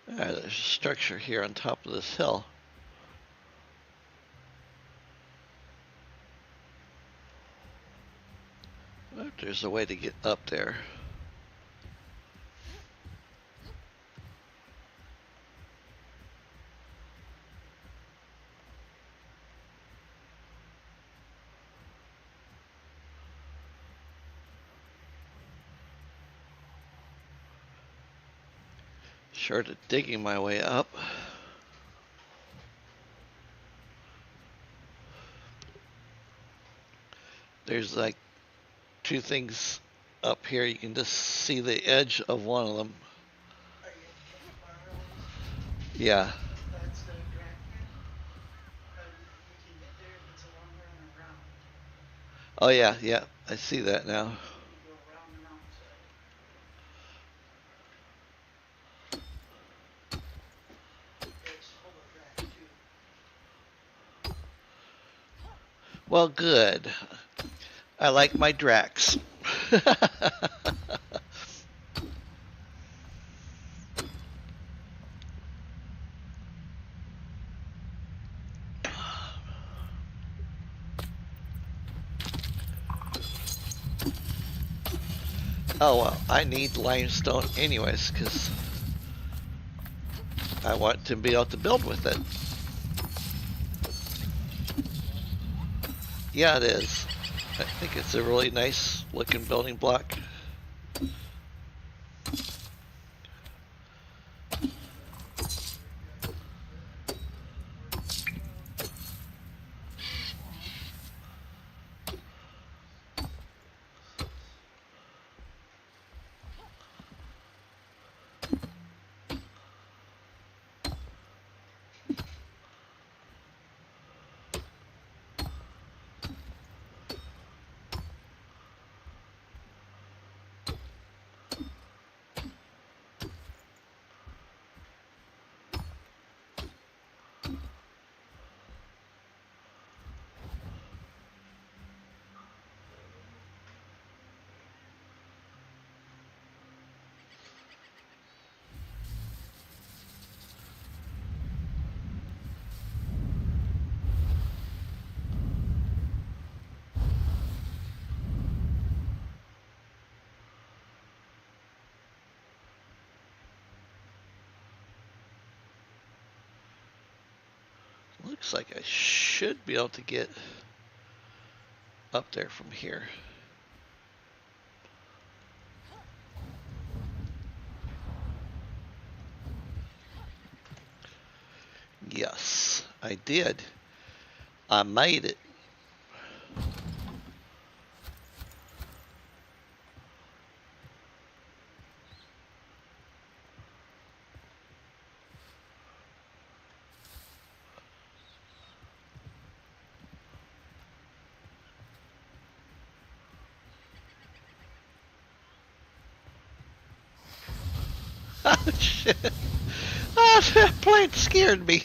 There's a structure here on top of this hill. there's a way to get up there. Short of digging my way up. There's like two things up here. You can just see the edge of one of them. Are you campfires? Yeah. That's the drag net. You can get there if it's a long run around. Oh yeah, yeah. I see that now. You go around the mountainside. It's full of drag too. Well, good. I like my Drax. Oh well, I need limestone anyways, because I want to be able to build with it. Yeah, it is. I think it's a really nice looking building block. Looks like I should be able to get up there from here. Yes, I did. I made it. Oh shit. Oh, that plant scared me.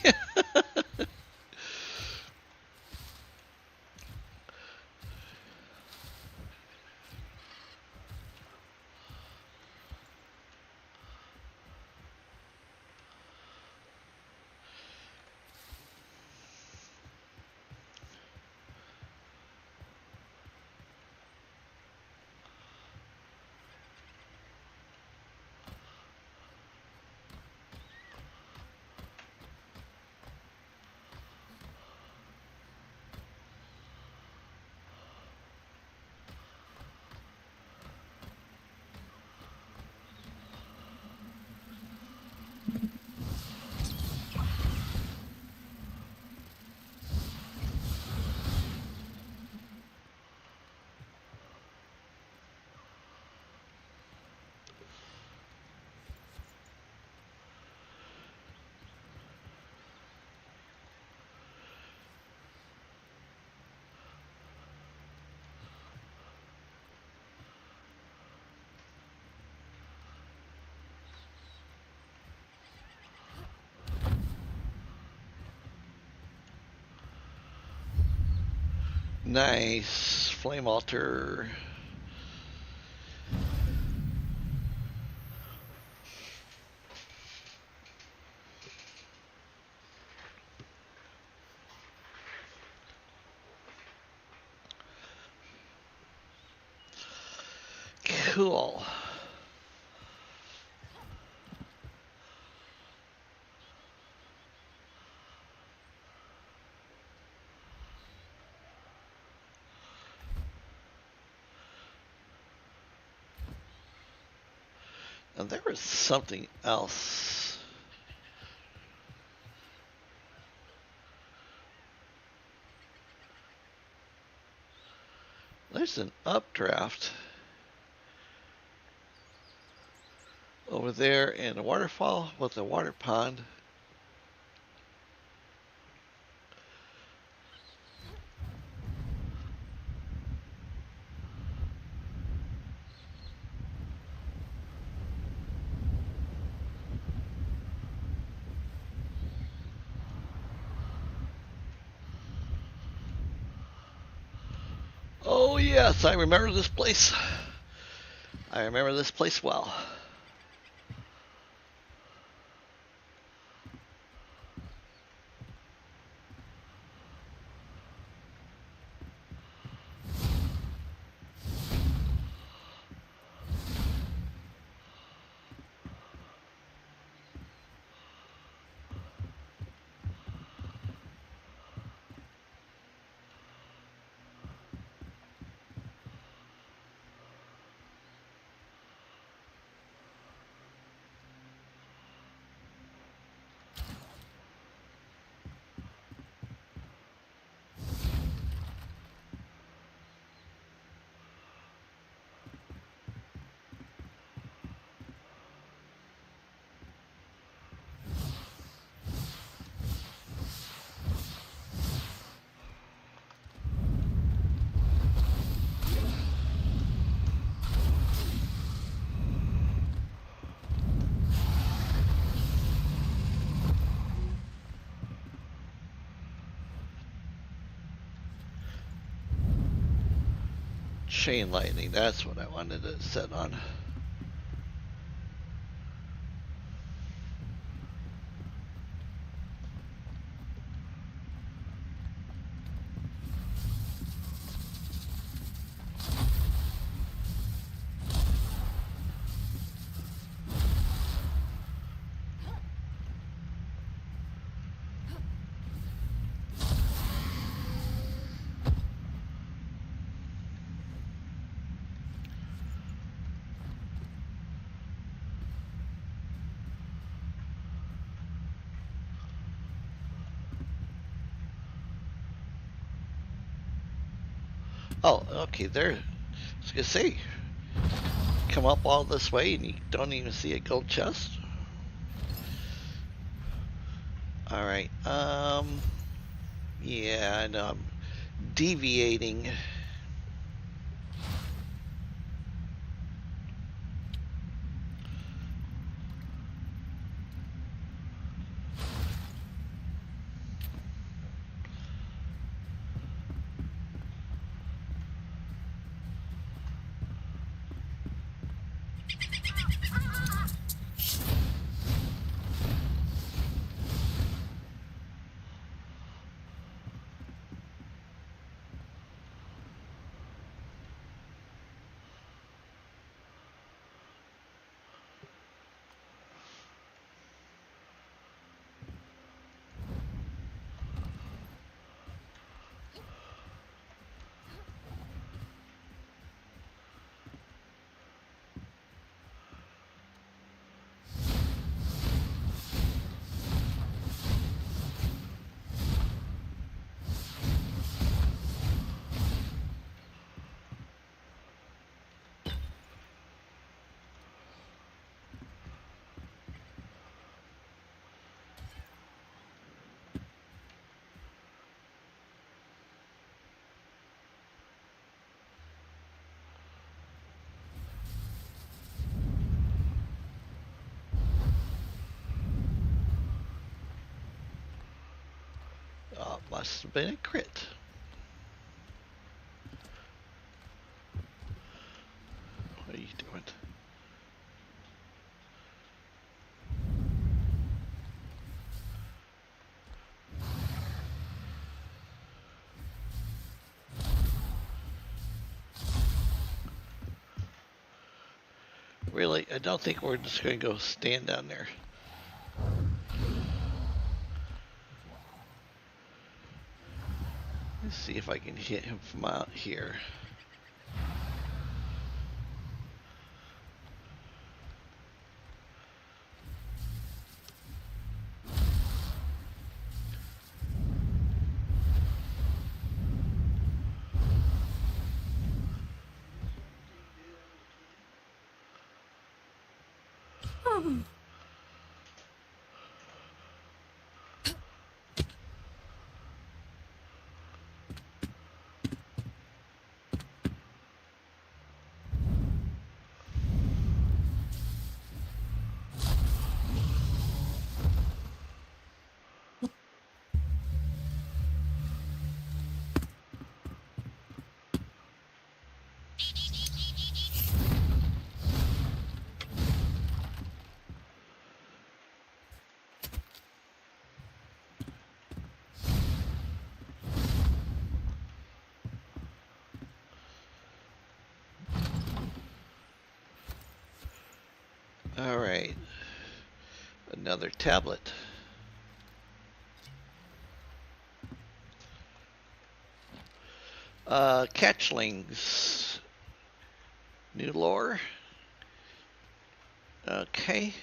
Nice. Flame altar. cool. And there was something else. There's an updraft over there in a waterfall with a water pond. Oh yes, I remember this place. I remember this place well. Chain lightning, that's what I wanted to set on. Oh, okay, there. I was gonna say, come up all this way and you don't even see a gold chest. Alright, yeah, I know I'm deviating. Must have been a crit. What are you doing? Really, I don't think we're just going to go stand down there. Let's see if I can hit him from out here. All right, another tablet. Catchlings. New lore. Okay.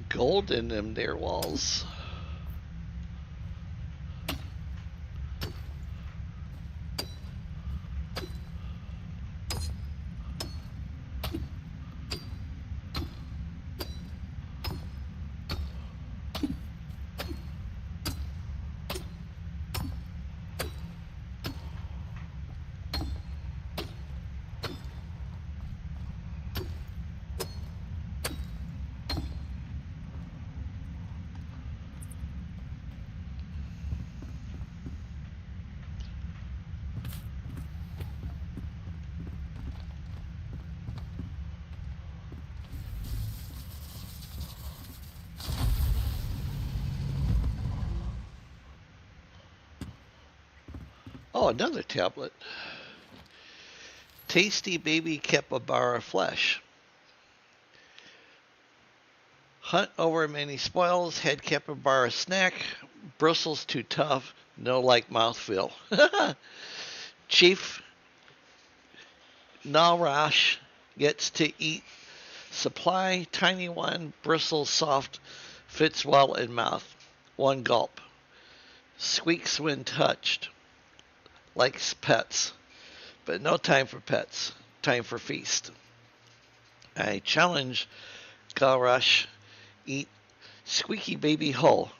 Gold in them there walls. Oh, another tablet. Tasty baby capybara flesh. Hunt over many spoils, head capybara snack. Bristles too tough, no like mouthfeel. Chief Nalrash gets to eat supply, tiny one, bristles soft, fits well in mouth. One gulp. Squeaks when touched. Likes pets, but no time for pets. Time for feast. I challenge Galrash eat squeaky baby hull.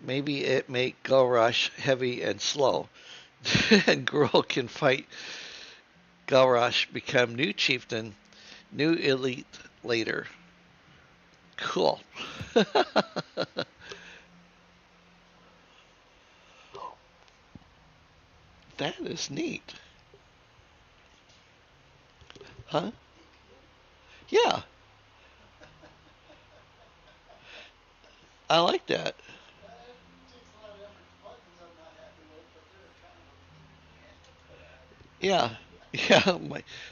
Maybe it make Galrash heavy and slow. And Gruul can fight Galrash, become new chieftain, new elite later. Cool. That is neat. Huh? Yeah, I like that. Yeah, yeah.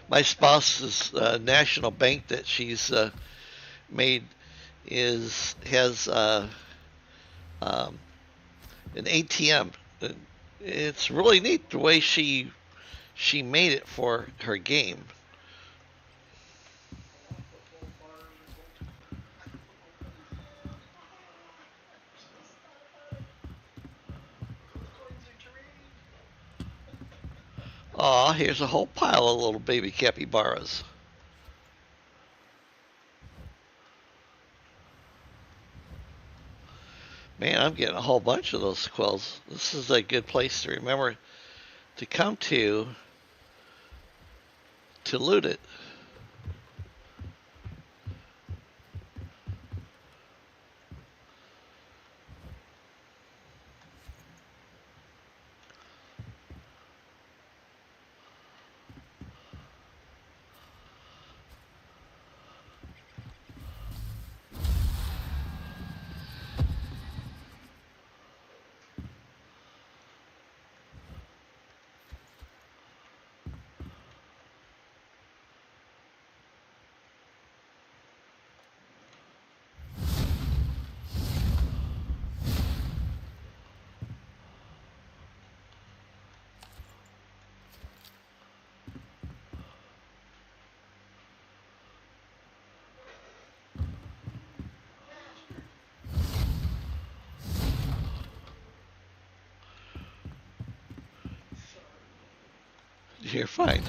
My spouse's national bank that she's made is has um, an ATM. It's really neat the way she made it for her game. Aw, here's a whole pile of little baby capybaras. Man, I'm getting a whole bunch of those quills. This is a good place to remember to come to loot it. You're fine.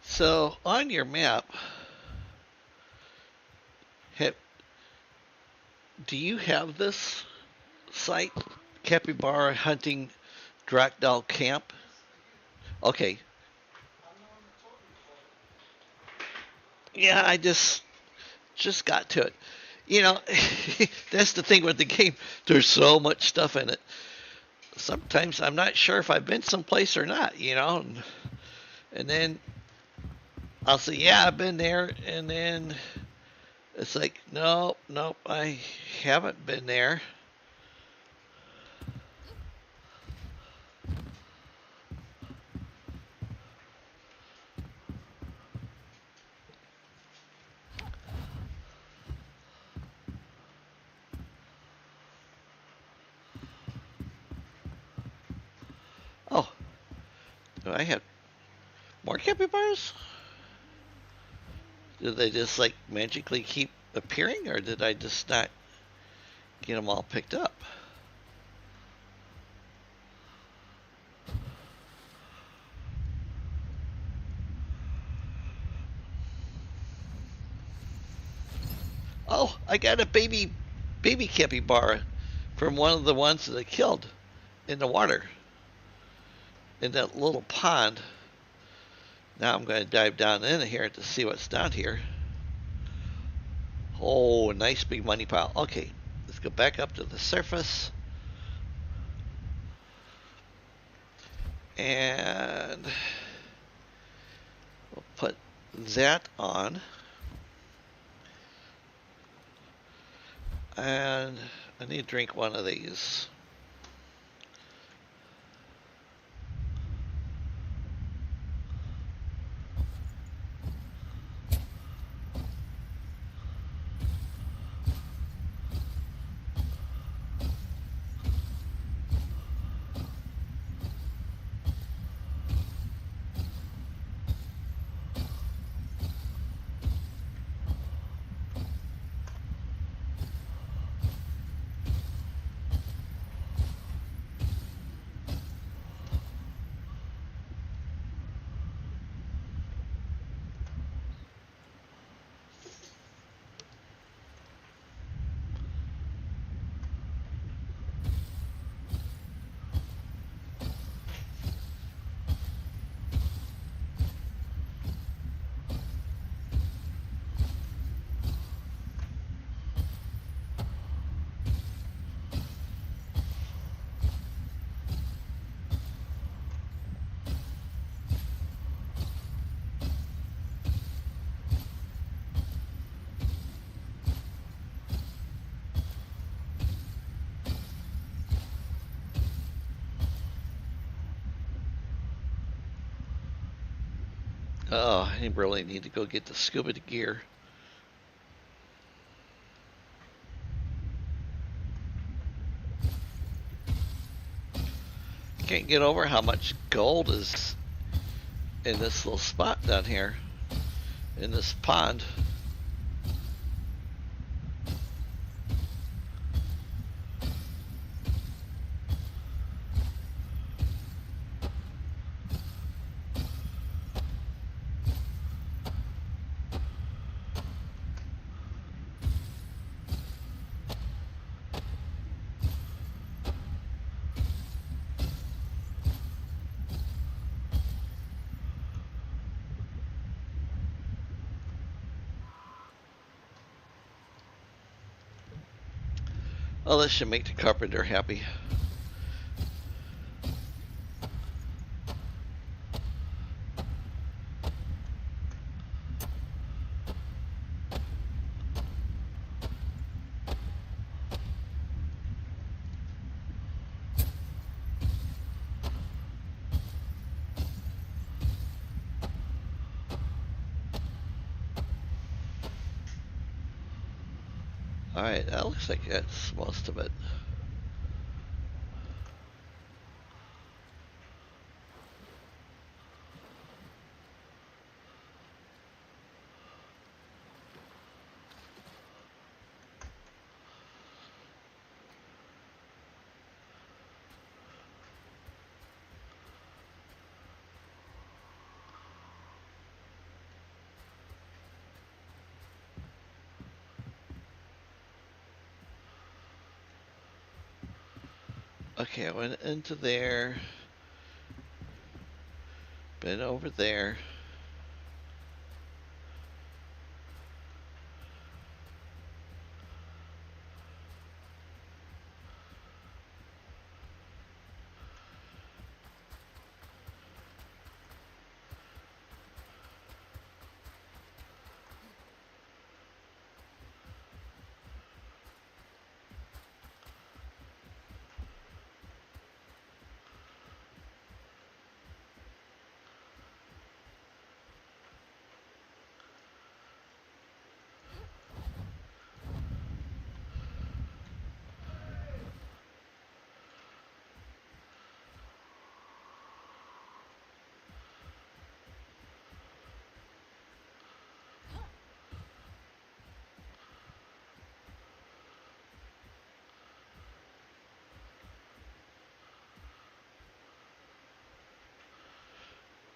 So on your map, have, do you have this site, Capybara Hunting Drakdal Camp? Okay. Yeah, I just got to it. You know, that's the thing with the game. There's so much stuff in it. Sometimes I'm not sure if I've been someplace or not, and then I'll say, yeah, I've been there, and then it's like, no, nope, I haven't been there. Oh, do I have more capybaras? Did they just like magically keep appearing, or did I just not get them all picked up? Oh, I got a baby capybara from one of the ones that I killed in the water in that little pond. Now I'm going to dive down in here to see what's down here. Oh, a nice big money pile. Okay, let's go back up to the surface. And we'll put that on. And I need to drink one of these. Oh, I really need to go get the scuba gear. Can't get over how much gold is in this little spot down here in this pond. Oh, this should make the carpenter happy. Alright, that looks like that's most of it. Okay, I went into there, been over there.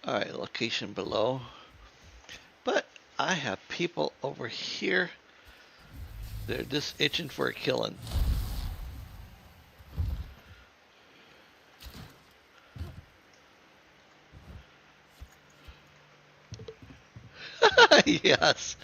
Alright, location below. But I have people over here. They're just itching for a killing. Yes.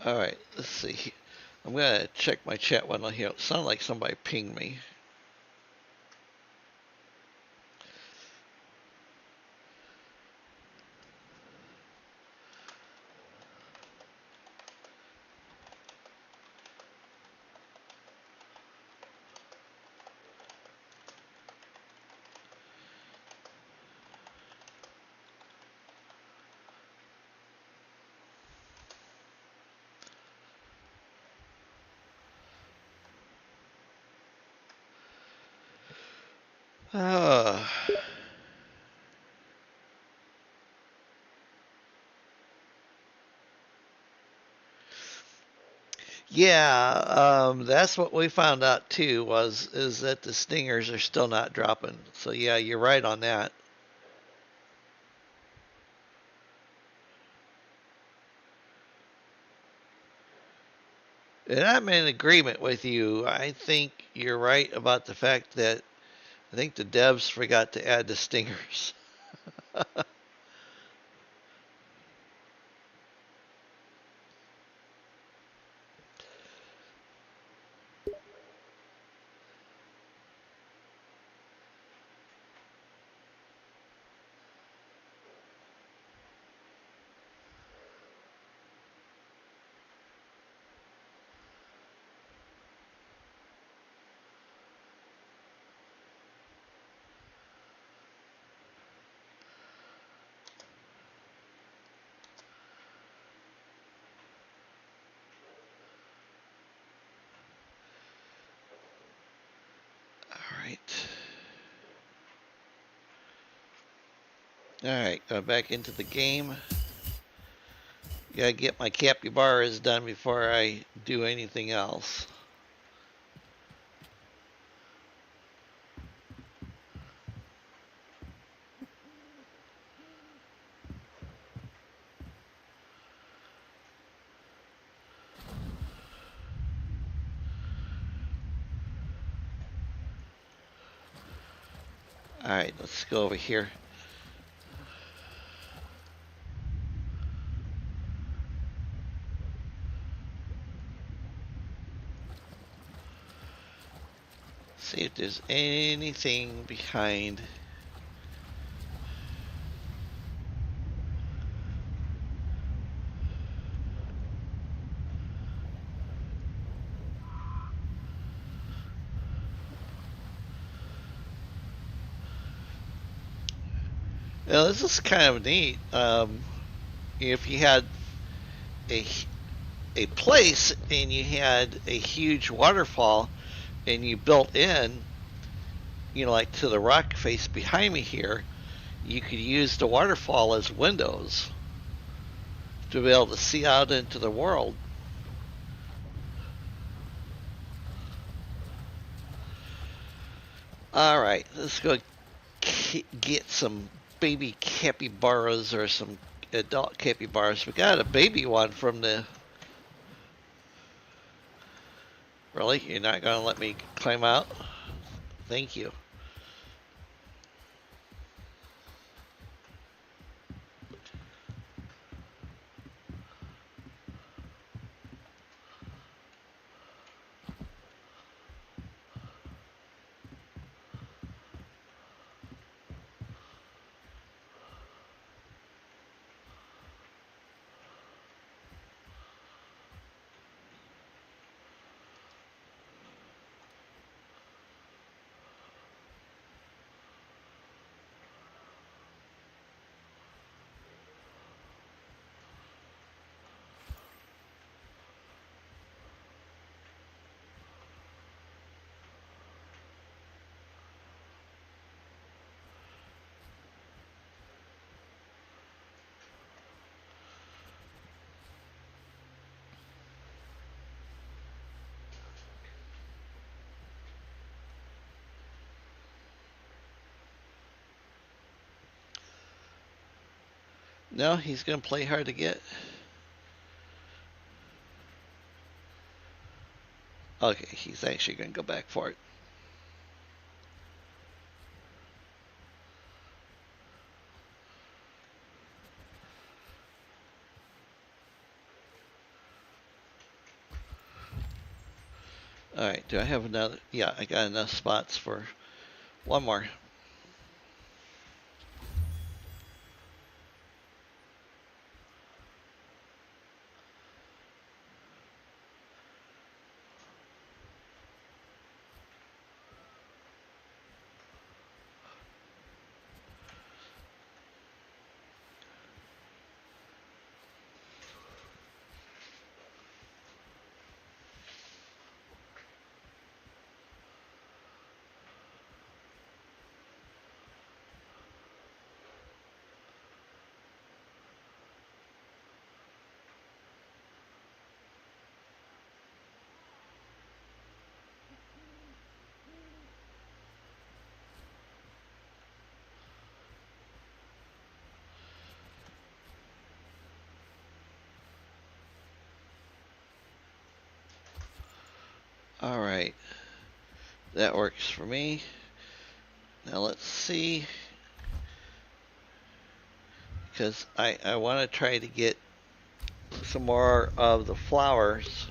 Alright, let's see. I'm gonna check my chat window here. It sounded like somebody pinged me. Uh, yeah, that's what we found out too. Is that the stingers are still not dropping. So yeah, you're right on that. And I'm in agreement with you. I think you're right about the fact that I think the devs forgot to add the stingers. All right. All right, going back into the game. Gotta get my capybaras done before I do anything else. All right, let's go over here. See if there's anything behind. Now, this is kind of neat. If you had a a place and you had a huge waterfall and you built in, like to the rock face behind me here, you could use the waterfall as windows to be able to see out into the world. All right, let's go get some baby capybaras or some adult capybaras. We got a baby one from the. Really? You're not going to let me climb out? Thank you. No, he's going to play hard to get. Okay, he's actually going to go back for it. All right, do I have another? Yeah, I got enough spots for one more. All right. That works for me. Now let's see. Because I want to try to get some more of the flowers.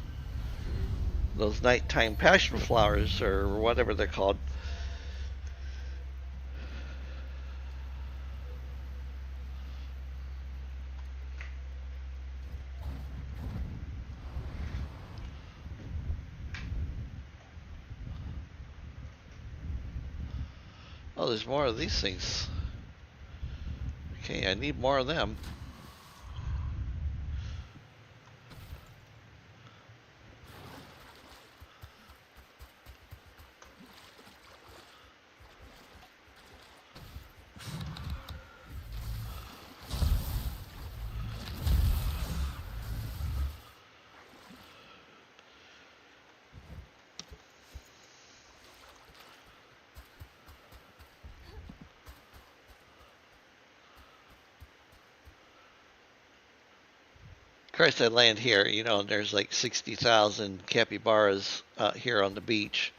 Those nighttime passion flowers, or whatever they're called. Oh, there's more of these things. Okay, I need more of them. Of course, I land here, you know, and there's like 60,000 capybaras here on the beach.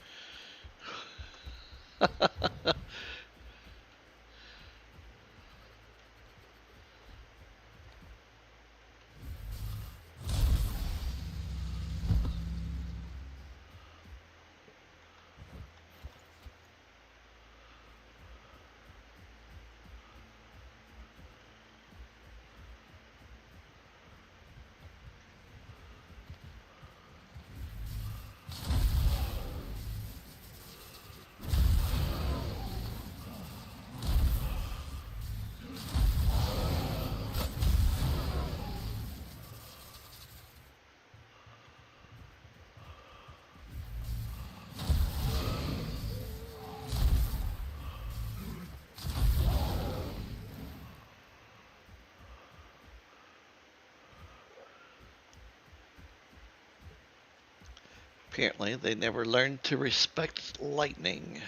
Apparently, they never learned to respect lightning.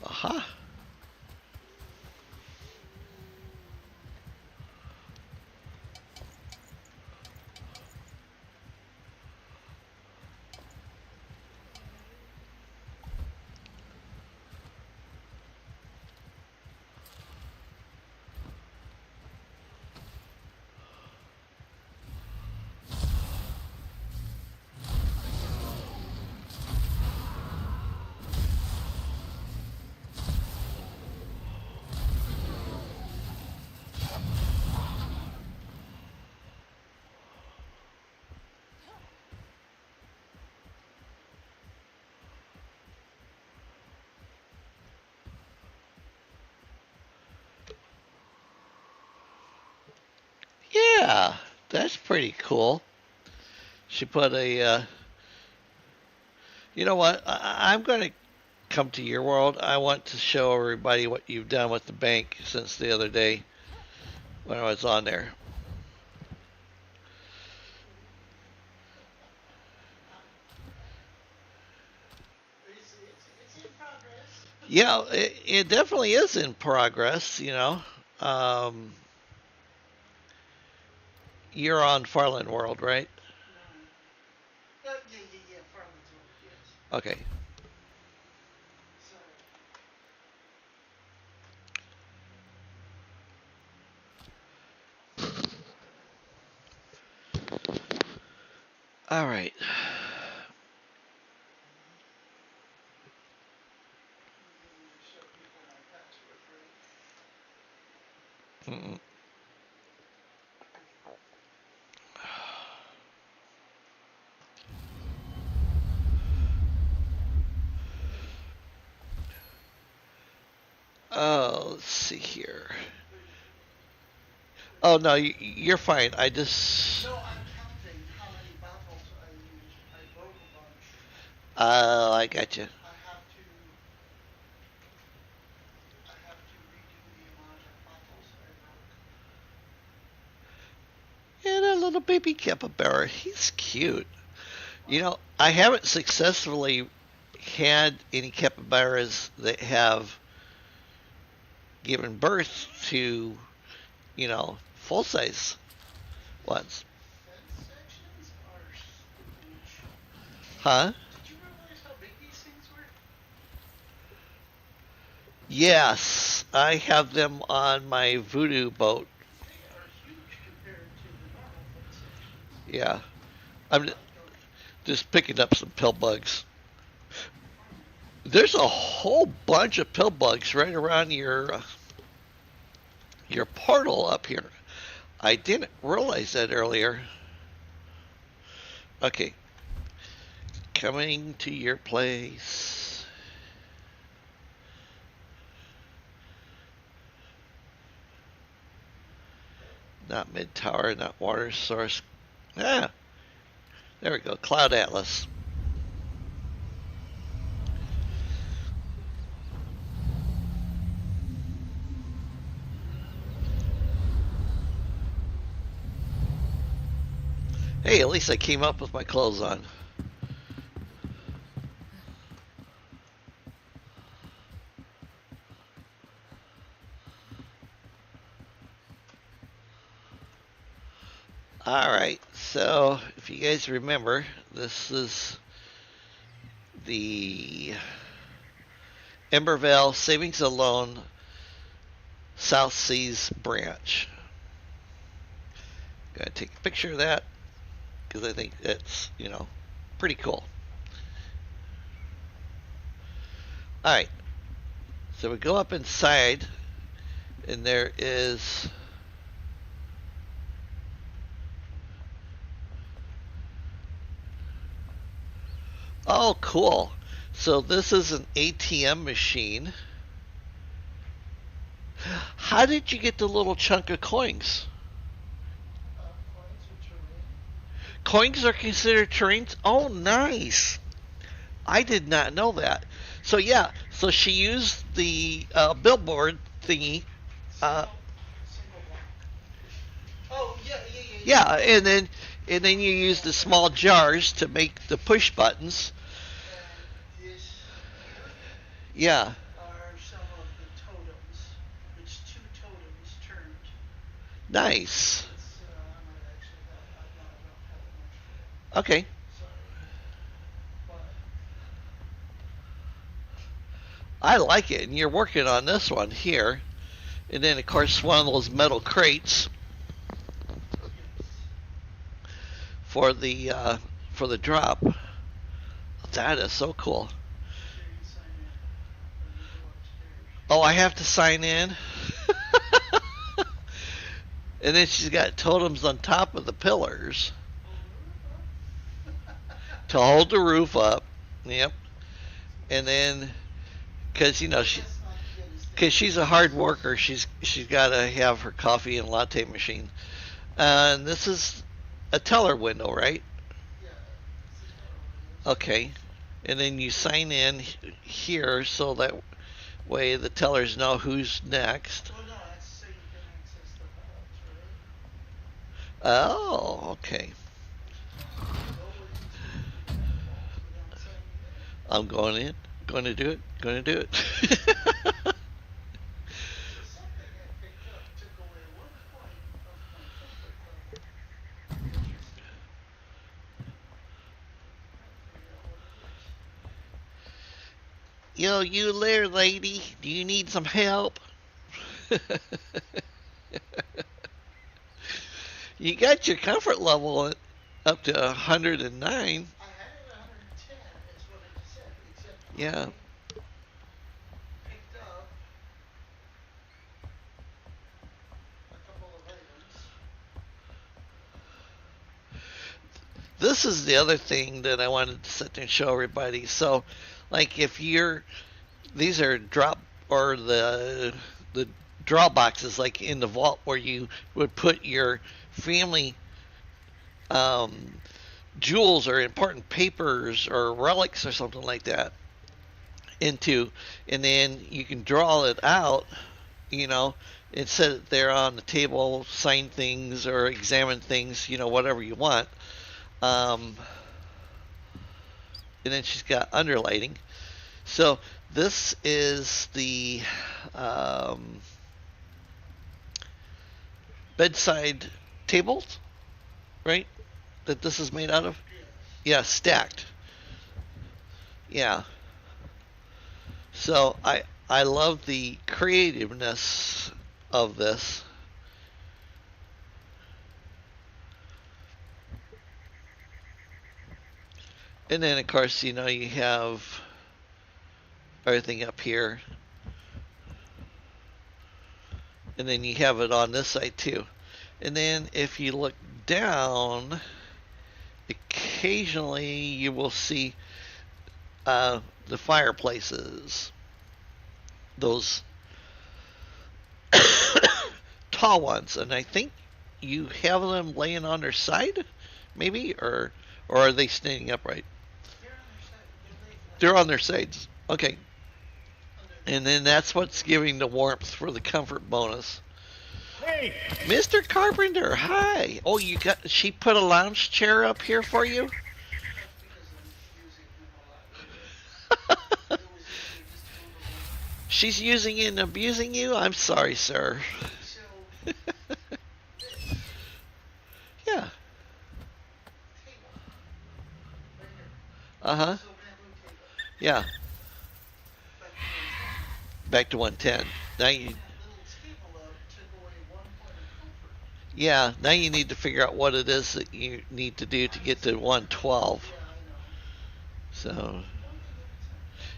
Aha. Yeah, that's pretty cool. She put a, you know what? I'm going to come to your world. I want to show everybody what you've done with the bank since the other day when I was on there. It's in progress. Yeah, it definitely is in progress, you know. Um, you're on Farland World, right? No. Yeah, Farland's one, yes. Okay. All right. Show people my password, right? Mm-mm. Oh, let's see here. Oh no, you're fine. I just. No, I'm counting how many battles I used. I broke a bunch. Oh, I got you. I have to redo the amount of bottles I broke. And a little baby capybara. He's cute. You know, I haven't successfully had any capybaras that have given birth to, you know, full size ones. Fence sections are huge. Huh? Did you realize how big these things were? Yes, I have them on my voodoo boat. They are huge compared to the normal fence sections. Yeah, I'm just picking up some pill bugs. There's a whole bunch of pill bugs right around your portal up here. I didn't realize that earlier. Okay, coming to your place. Not mid tower, not water source. Ah, there we go. Cloud Atlas. Hey, at least I came up with my clothes on. Alright, so if you guys remember, this is the Embervale Savings and Loan South Seas branch. Gonna take a picture of that because I think that's, you know, pretty cool. Alright, so we go up inside and there is oh, cool. So this is an ATM machine. How did you get the little chunk of coins? Coins are terrain. Coins are considered terrains? Oh, nice. I did not know that. So yeah, so she used the billboard thingy. Single block. Oh, yeah. Yeah, and then you use the small jars to make the push buttons. And this here Yeah, are some of the totems. It's two totems turned. nice. It's, I might actually have, I don't have much for it. Okay. Sorry. But I like it, and you're working on this one here. And then, of course, one of those metal crates for the drop. That is so cool. sure you sign in when you go upstairs. Oh, I have to sign in. And then she's got totems on top of the pillars to hold the roof up. Yep. And then, because you know because she's a hard worker, she's got to have her coffee and latte machine. And this is a teller window, right? Yeah. Okay. And then you sign in here so that way the tellers know who's next. Well, no, that's so you can access the vaults, right? Oh, okay. Nobody's in the vaults without signing in. I'm going in. Going to do it. Going to do it. So something I picked up took away 1 point of my comfort level. Interesting. Figure out what it is. Yo, you there, lady? Do you need some help? You got your comfort level up to 109. I had it at 110, is what it said, except Yeah. picked up a couple of items. This is the other thing that I wanted to sit there and show everybody. So, like, if you're, these are drop or the draw boxes, like in the vault where you would put your family jewels or important papers or relics or something like that into, and then you can draw it out, you know, and set it there on the table, sign things or examine things, you know, whatever you want. Um, and then she's got underlighting. So this is the um, bedside tables, right? That this is made out of? Yeah, stacked. Yeah. So I love the creativeness of this. And then of course, you know, you have everything up here. And then you have it on this side too. And then if you look down, occasionally you will see the fireplaces. Those tall ones. And I think you have them laying on their side, maybe? Or are they standing upright? They're on their sides. Okay. And then that's what's giving the warmth for the comfort bonus. Hey, Mr. Carpenter, hi. Oh, she put a lounge chair up here for you? She's using it and abusing you? I'm sorry, sir. Yeah. Uh-huh. Yeah. Back to 110. Now you... Yeah, now you need to figure out what it is that you need to do to get to 112. So...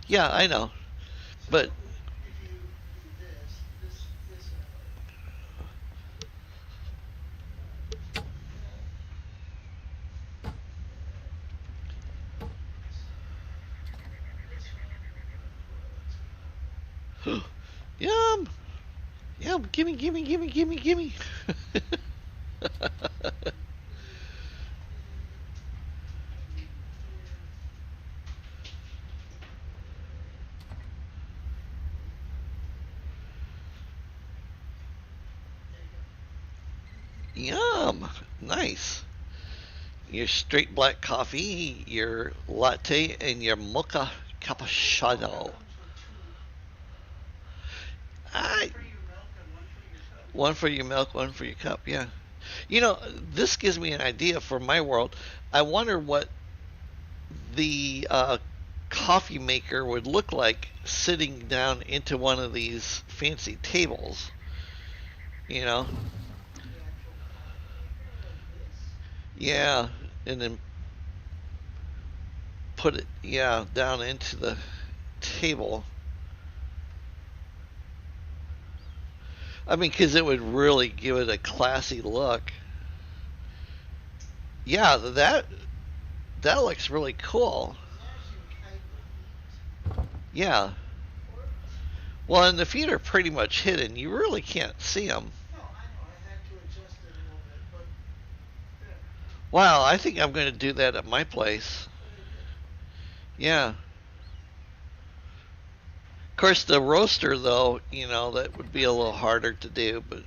Yeah, I know. But... Yum! Yum! Gimme, gimme, gimme, gimme, gimme! Yum! Nice. Your straight black coffee, your latte, and your mocha cappuccino. One for your milk, one for your cup, yeah. You know, this gives me an idea for my world. I wonder what the coffee maker would look like sitting down into one of these fancy tables. You know? Yeah, and then put it, yeah, down into the table. I mean, because it would really give it a classy look. Yeah, that looks really cool. Yeah. Well, and the feet are pretty much hidden. You really can't see them. Wow, I think I'm going to do that at my place. Yeah. Of course, the roaster, though, you know, that would be a little harder to do, but...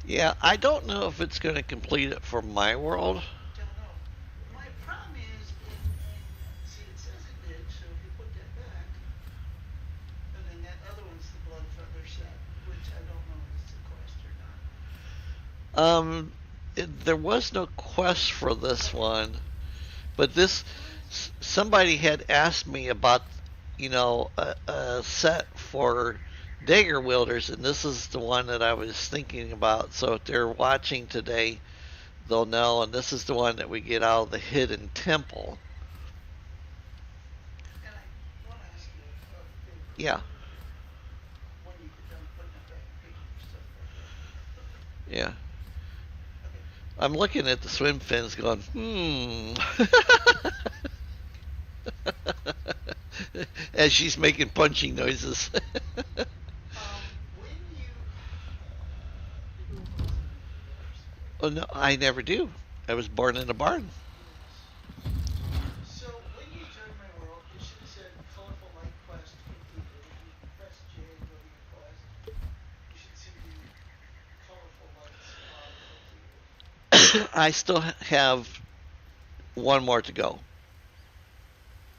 Yeah, I don't know if it's going to complete it for my world. My problem is, see, it says it did, so if you put that back, and then that other one's the blood feather set, which I don't know if it's a quest or not. There was no quest for this one, but somebody had asked me about, you know, a set for dagger wielders, and this is the one that I was thinking about. So if they're watching today, they'll know. And this is the one that we get out of the hidden temple. And I want to ask you a favor. Yeah. When you get done putting it back Yeah. Okay. I'm looking at the swim fins going, as she's making punching noises. When you Oh, no, I never do. I was born in a barn. yes. So when you join my world, it should have said colorful light quest completed. If you press J and go to your quest, you should see the colorful lights are completed. I still have one more to go.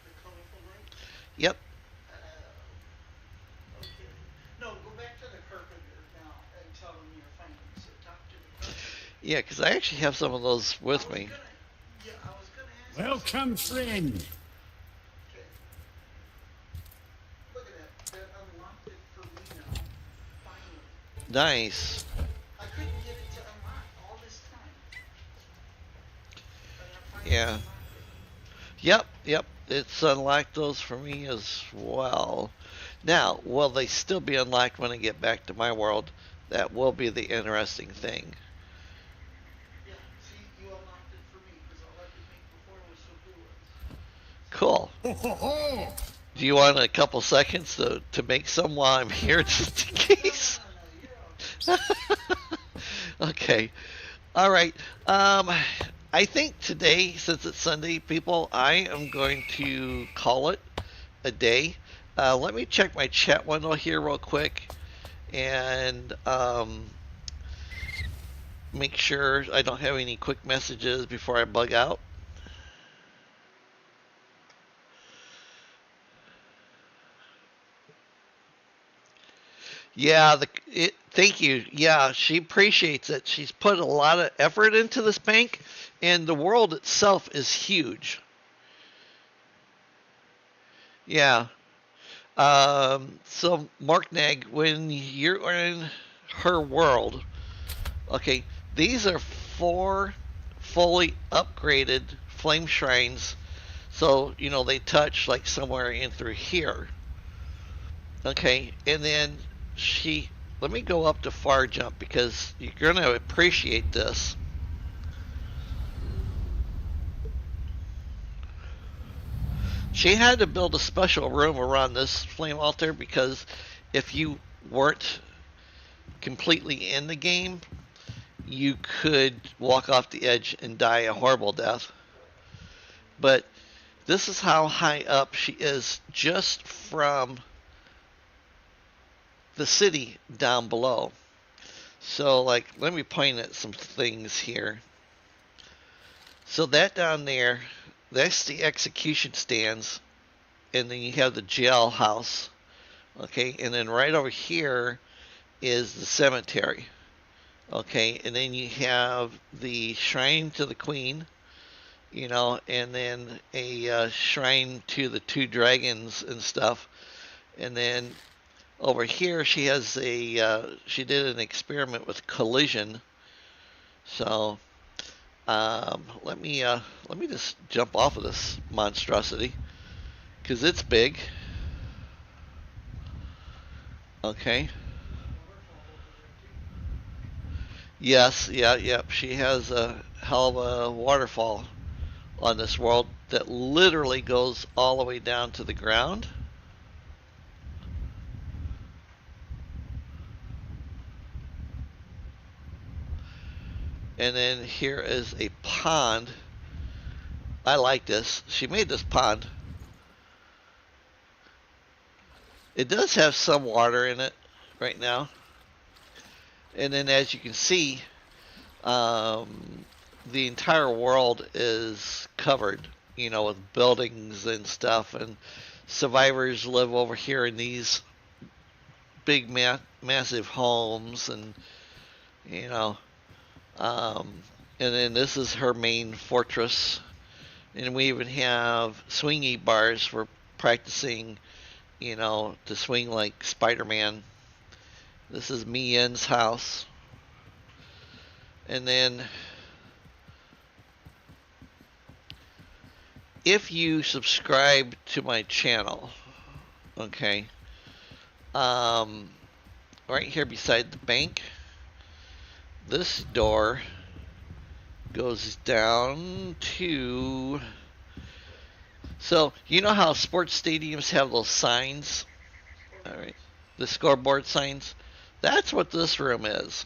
The colorful lights? Yep. Okay. No, go back to the carpenter now and tell him you're finding. So talk to the carpenter. Yeah, because I actually have some of those with me. I was gonna ask. Welcome, friend. Okay. Look at that. That unlocked it for me now. Finally. Nice. I couldn't get it to unlock all this time. But I finally Yeah. unlocked it. Yep. It's unlocked those for me as well. Now, will they still be unlocked when I get back to my world? That will be the interesting thing. Yeah, see, you unlocked it for me because all I could make before was so blue ones. Cool. Ho, ho, ho. Do you want a couple seconds to make some while I'm here, just in case? No, you're all Okay. All right. I think today, since it's Sunday, people, I am going to call it a day. Let me check my chat window here real quick and make sure I don't have any quick messages before I bug out. Yeah, thank you. Yeah, she appreciates it. She's put a lot of effort into this bank, and the world itself is huge. Yeah. So, Mark Nag, when you're in her world, okay, these are 4 fully upgraded flame shrines. So, they touch like somewhere in through here. Okay, and then let me go up to far jump because you're going to appreciate this. She had to build a special room around this flame altar because if you weren't completely in the game, you could walk off the edge and die a horrible death. But this is how high up she is just from the city down below. So, like, let me point at some things here. So that down there, that's the execution stands, and then you have the jailhouse. Okay, and then right over here is the cemetery. Okay, and then you have the shrine to the queen, and then a shrine to the 2 dragons and stuff. And then over here she has she did an experiment with collision. So let me just jump off of this monstrosity because it's big. Okay. Yes, yep. She has a hell of a waterfall on this world that literally goes all the way down to the ground. And then here is a pond. I like this. She made this pond. It does have some water in it right now. And then as you can see, the entire world is covered, with buildings and stuff. And survivors live over here in these big, massive homes. And, and then this is her main fortress. And we even have swingy bars for practicing, to swing like Spider-Man. This is Mi Yen's house. And then if you subscribe to my channel, okay, right here beside the bank, this door goes down to... So, you know how sports stadiums have those signs? All right. The scoreboard signs? That's what this room is.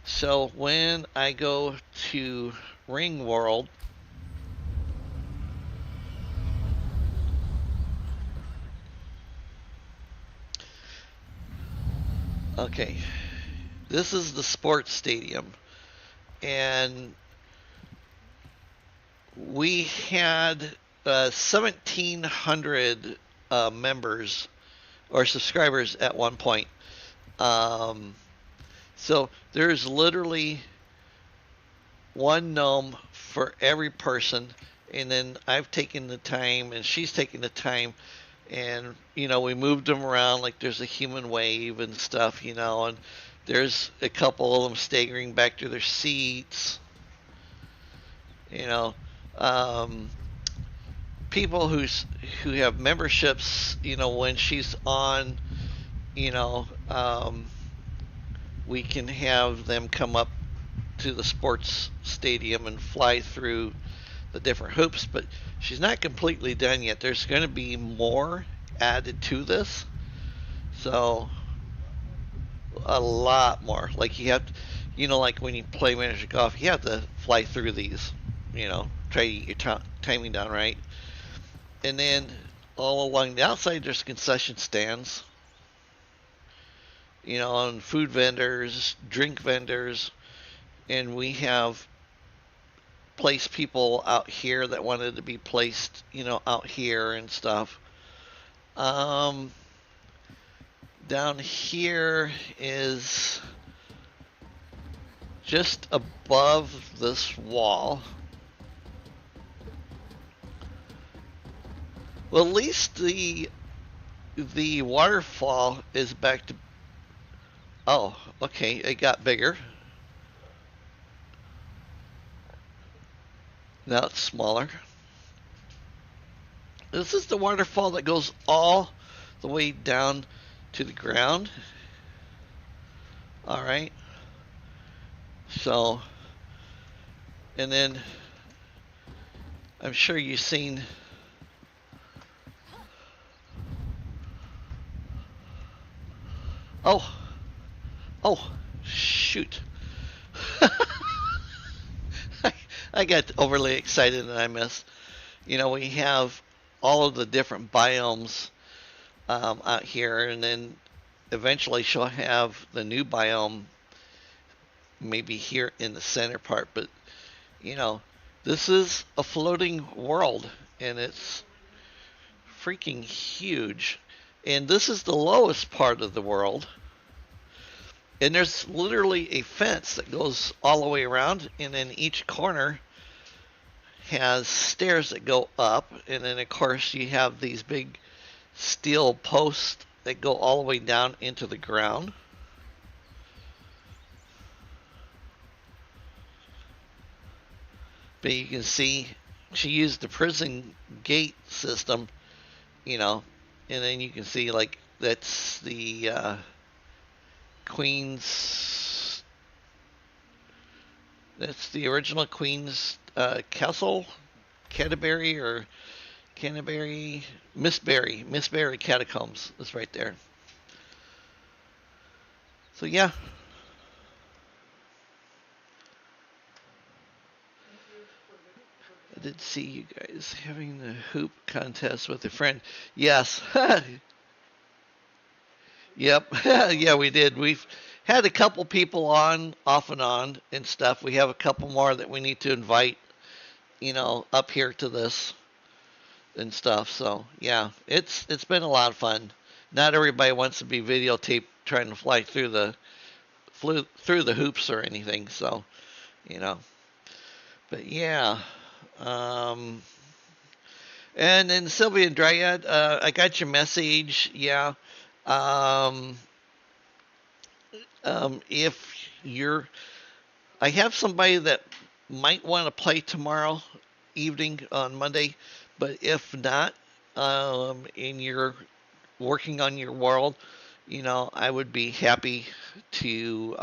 So, when I go to Ring World, okay, this is the sports stadium. And we had 1,700 members or subscribers at one point. So there's literally one gnome for every person, and then I've taken the time, and she's taken the time, and we moved them around like there's a human wave and stuff, and there's a couple of them staggering back to their seats. People who have memberships, when she's on, we can have them come up to the sports stadium and fly through the different hoops, but she's not completely done yet. There's going to be more added to this, so a lot more. Like you have to, like when you play miniature golf, you have to fly through these, try to get your timing down right. And then all along the outside, there's concession stands, and food vendors, drink vendors, and we have placed people out here that wanted to be placed, out here and stuff. Down here is just above this wall. Well, at least the waterfall is back to... Oh, okay, it got bigger. Now it's smaller. This is the waterfall that goes all the way down to the ground. All right. So, and then I'm sure you've seen... Oh, shoot. I got overly excited and I missed. We have all of the different biomes out here, and then eventually she'll have the new biome maybe here in the center part, but this is a floating world and it's freaking huge. And this is the lowest part of the world. And there's literally a fence that goes all the way around, and then each corner has stairs that go up, and then of course you have these big steel posts that go all the way down into the ground. But you can see she used the prison gate system, and then you can see like that's the Queen's, that's the original Queen's castle, Canterbury, Miss Berry catacombs is right there. So yeah. I did see you guys having the hoop contest with a friend. Yes. Yep. Yeah, we did. We've had a couple people on, off and on, and stuff. We have a couple more that we need to invite, up here to this and stuff. So yeah, it's been a lot of fun. Not everybody wants to be videotaped trying to fly through the hoops or anything. So, but yeah. And then Sylvia Dryad, I got your message. Yeah. If I have somebody that might want to play tomorrow evening on Monday, but if not, and you're working on your world, you know, I would be happy to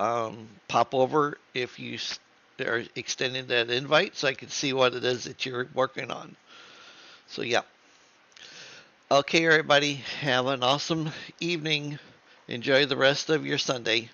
pop over if you are extending that invite so I can see what it is that you're working on. So, yeah. Okay, everybody, have an awesome evening. Enjoy the rest of your Sunday.